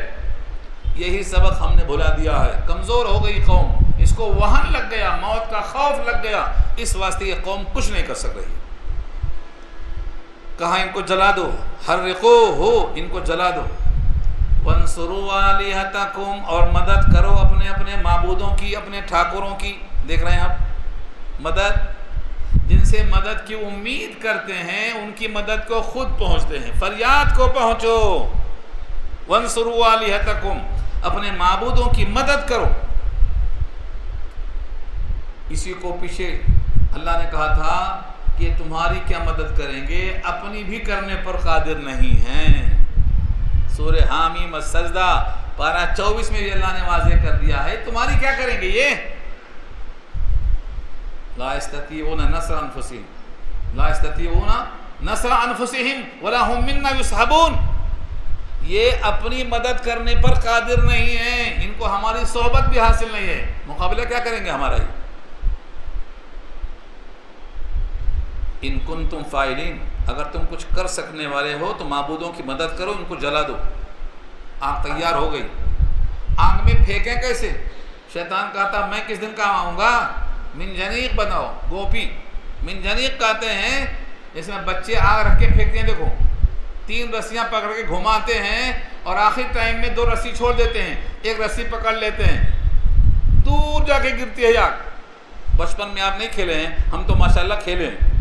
یہی سبق ہم نے بھلا دیا ہے، کمزور ہو گئی قوم، اس کو وہن لگ گیا، موت کا خوف لگ گیا، اس واسطے یہ قوم کچھ نہیں کر سک رہی۔ کہا ان کو جلا دو، حرقوہ، ان کو جلا دو، وانصروا آلہتکم، اور مدد کرو اپنے اپنے معبودوں کی، اپنے ٹھاکروں کی۔ دیکھ رہے ہیں آپ، مدد، جن سے مدد کی امید کرتے ہیں ان کی مدد کو خود پہنچتے ہیں، فریاد کو پہنچو۔ وانصروا آلہتکم، اپنے معبودوں کی مدد کرو۔ اسی کو پیچھے اللہ نے کہا تھا کہ تمہاری کیا مدد کریں گے، اپنی بھی کرنے پر قادر نہیں ہیں۔ سورہ حامیم السجدہ پارہ 24 میں بھی اللہ نے واضح کر دیا ہے، تمہاری کیا کریں گے یہ؟ لا یستطیعون نصر انفسہم، لا یستطیعون نصر انفسہم ولا هم منا یصحبون، یہ اپنی مدد کرنے پر قادر نہیں ہیں، ان کو ہماری صحبت بھی حاصل نہیں ہے، مقابلہ کیا کریں گے ہمارا یہ؟ ان کنتم فاعلین، اگر تم کچھ کر سکنے والے ہو تو معبودوں کی مدد کرو، ان کو جلا دو۔ آگ تیار ہو گئی، آگ میں پھینکیں کیسے؟ شیطان کہتا میں کس دن کام آؤں گا، منجنیق بناؤ، گوپی منجنیق کہتے ہیں، جس میں بچے آگ رکھ کے پھینکتے ہیں، دیکھو 3 رسیاں پکڑ کے گھماتے ہیں اور آخری ٹائم میں 2 رسی چھوڑ دیتے ہیں، 1 رسی پکڑ لیتے ہیں، دور جا کے گرتی ہے آگ۔ بچپن میں آپ نہیں کھیلے ہیں، ہم تو ماشاءاللہ کھیلے ہیں،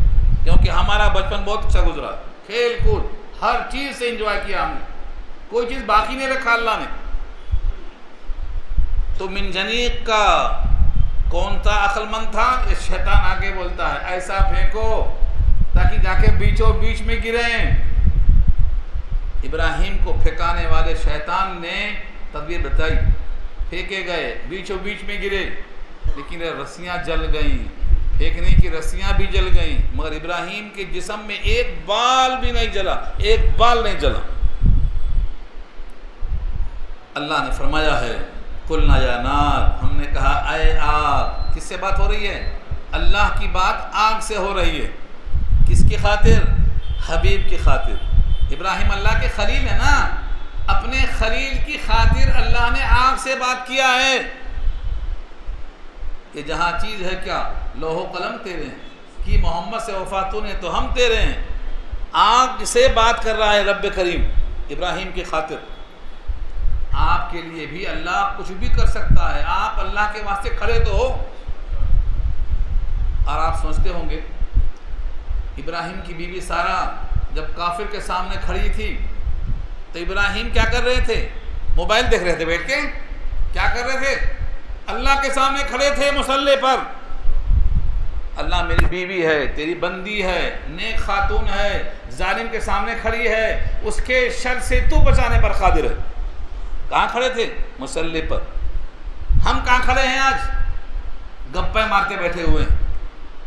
کیونکہ ہمارا بچپن بہت اچھا گزرا، کھیل کود ہر چیز سے انجوائے کیا ہم نے، کوئی چیز باقی نہیں رکھا اللہ نے۔ تو منجنیق کا کون تھا عقل مند تھا؟ یہ شیطان آگے بولتا ہے ایسا پھینکو تاکہ جا کے بیچوں بیچ میں گریں۔ ابراہیم کو پھینکانے والے شیطان نے تدبیر بتائی، پھینکے گئے، بیچوں بیچ میں گرے، لیکن رسیاں جل گئیں، پھینکنے کی رسیاں بھی جل گئیں، مگر ابراہیم کے جسم میں ایک بال بھی نہیں جلا، ایک بال نہیں جلا۔ اللہ نے فرمایا ہے قلنا یا نار، ہم نے کہا اے آگ۔ کس سے بات ہو رہی ہے؟ اللہ کی بات آگ سے ہو رہی ہے۔ کس کی خاطر؟ حبیب کی خاطر۔ ابراہیم اللہ کے خلیل ہے نا، اپنے خلیل کی خاطر اللہ نے آگ سے بات کیا ہے کہ جہاں چیز ہے کیا؟ لوح و قلم تیرے ہیں، کی محمد سے وفاتوں نے تو ہم تیرے ہیں۔ آگ سے بات کر رہا ہے رب کریم ابراہیم کی خاطر۔ آپ کے لیے بھی اللہ کچھ بھی کر سکتا ہے، آپ اللہ کے واسطے کھڑے تو ہو۔ اور آپ سوچتے ہوں گے ابراہیم کی بیوی سارہ جب کافر کے سامنے کھڑی تھی تو ابراہیم کیا کر رہے تھے؟ موبائل دیکھ رہے تھے بیٹھ کے؟ کیا کر رہے تھے؟ اللہ کے سامنے کھڑے تھے مصلی پر۔ اللہ میری بیوی ہے، تیری بندی ہے، نیک خاتون ہے، ظالم کے سامنے کھڑی ہے، اس کے شر سے تو بچانے پر قادر ہے۔ کہاں کھڑے تھے؟ مصلی پر۔ ہم کہاں کھڑے ہیں آج؟ گپیں مارتے بیٹھے ہوئے ہیں،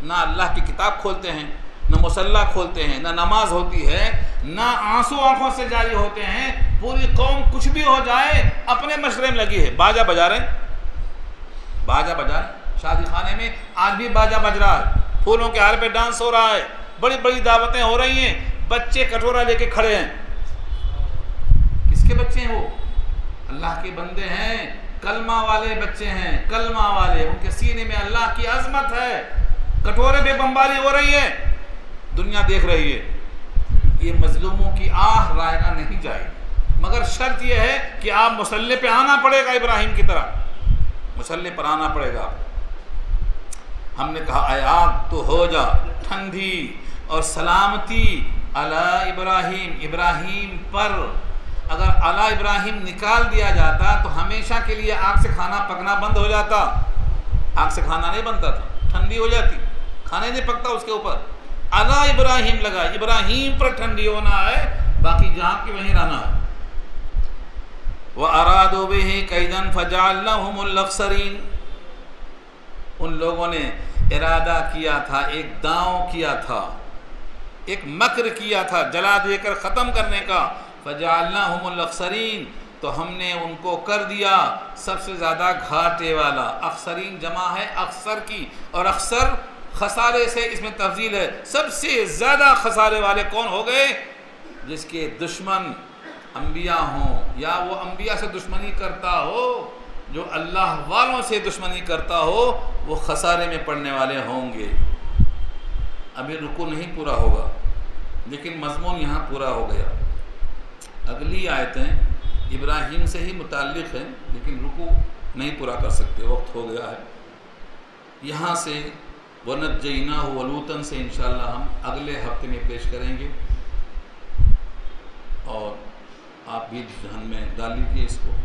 نہ اللہ کی کتاب کھولتے ہیں، نہ مصلی کھولتے ہیں، نہ نماز ہوتی ہے، نہ آنسو آنکھوں سے جاری ہوتے ہیں۔ پوری قوم کچھ بھی ہو جائے اپنے مشغلے میں لگی ہے، باجا بجا رہے ہیں، باجا بجا رہے ہیں۔ شادی خانے میں آج بھی باجا بج رہا ہے، پھولوں کے ہار پہ ڈانس ہو رہا ہے، بڑی بڑی دعوتیں ہو رہی ہیں، بچے کٹورا لے کے کھڑے ہیں۔ کس کے بچے ہیں وہ؟ اللہ کے بندے ہیں، کلمہ والے بچے ہیں، کلمہ والے، ان کے سینے میں اللہ کی عظمت ہے۔ کٹورے پہ بمباری ہو رہی ہے، دنیا دیکھ رہی ہے۔ یہ مظلوموں کی آہ رائے گا نہیں جائے گی، مگر شرط یہ ہے کہ آپ مصلی پہ آنا پڑے گا، ابراہیم کی طرح مصلی پر آنا پڑے گا۔ ہم نے کہا اے آگ تو ہو جا ٹھنڈی اور سلامتی علی ابراہیم، ابراہیم پر۔ اگر علی ابراہیم نکال دیا جاتا تو ہمیشہ کے لیے آگ سے کھانا پکنا بند ہو جاتا، آگ سے کھانا نہیں بنتا تھا، ٹھنڈی ہو جاتی، کھانا نہیں پکتا اس کے اوپر۔ علی ابراہیم لگا، ابراہیم پر ٹھنڈی ہونا ہے، باقی جہاں کی وہیں رہنا ہے۔ وَأَرَادُوا بِهِ كَيْدًا فَجَعَلْنَاهُمُ الْأَخْسَرِينَ۔ ان لوگوں نے ارادہ کیا تھا، ایک داؤں کیا تھا، ایک مکر کیا تھا جلا دے کر ختم کرنے کا۔ فَجَعَلْنَاهُمُ الْأَخْسَرِينَ، تو ہم نے ان کو کر دیا سب سے زیادہ گھاٹے والا۔ اخسرین جمع ہے اخسر کی، اور اخسر خسارے سے اس میں تفضیل ہے۔ سب سے زیادہ خسارے والے کون ہو گئے؟ جس کے دشمن انبیاء ہوں، یا وہ انبیاء سے دشمنی کرتا ہو، جو اللہ والوں سے دشمنی کرتا ہو، وہ خسارے میں پڑنے والے ہوں گے۔ ابھی رکوع نہیں پورا ہوگا، لیکن مضمون یہاں پورا ہو گیا۔ اگلی آیتیں ابراہیم سے ہی متعلق ہیں، لیکن رکوع نہیں پورا کر سکتے، وقت ہو گیا ہے۔ یہاں سے وَنَجَّيْنَاهُ وَلُوطًا سے انشاءاللہ ہم اگلے ہفتے میں پیش کریں گے، اور آپ بھی ذہن میں ڈال لیجیے اس کو۔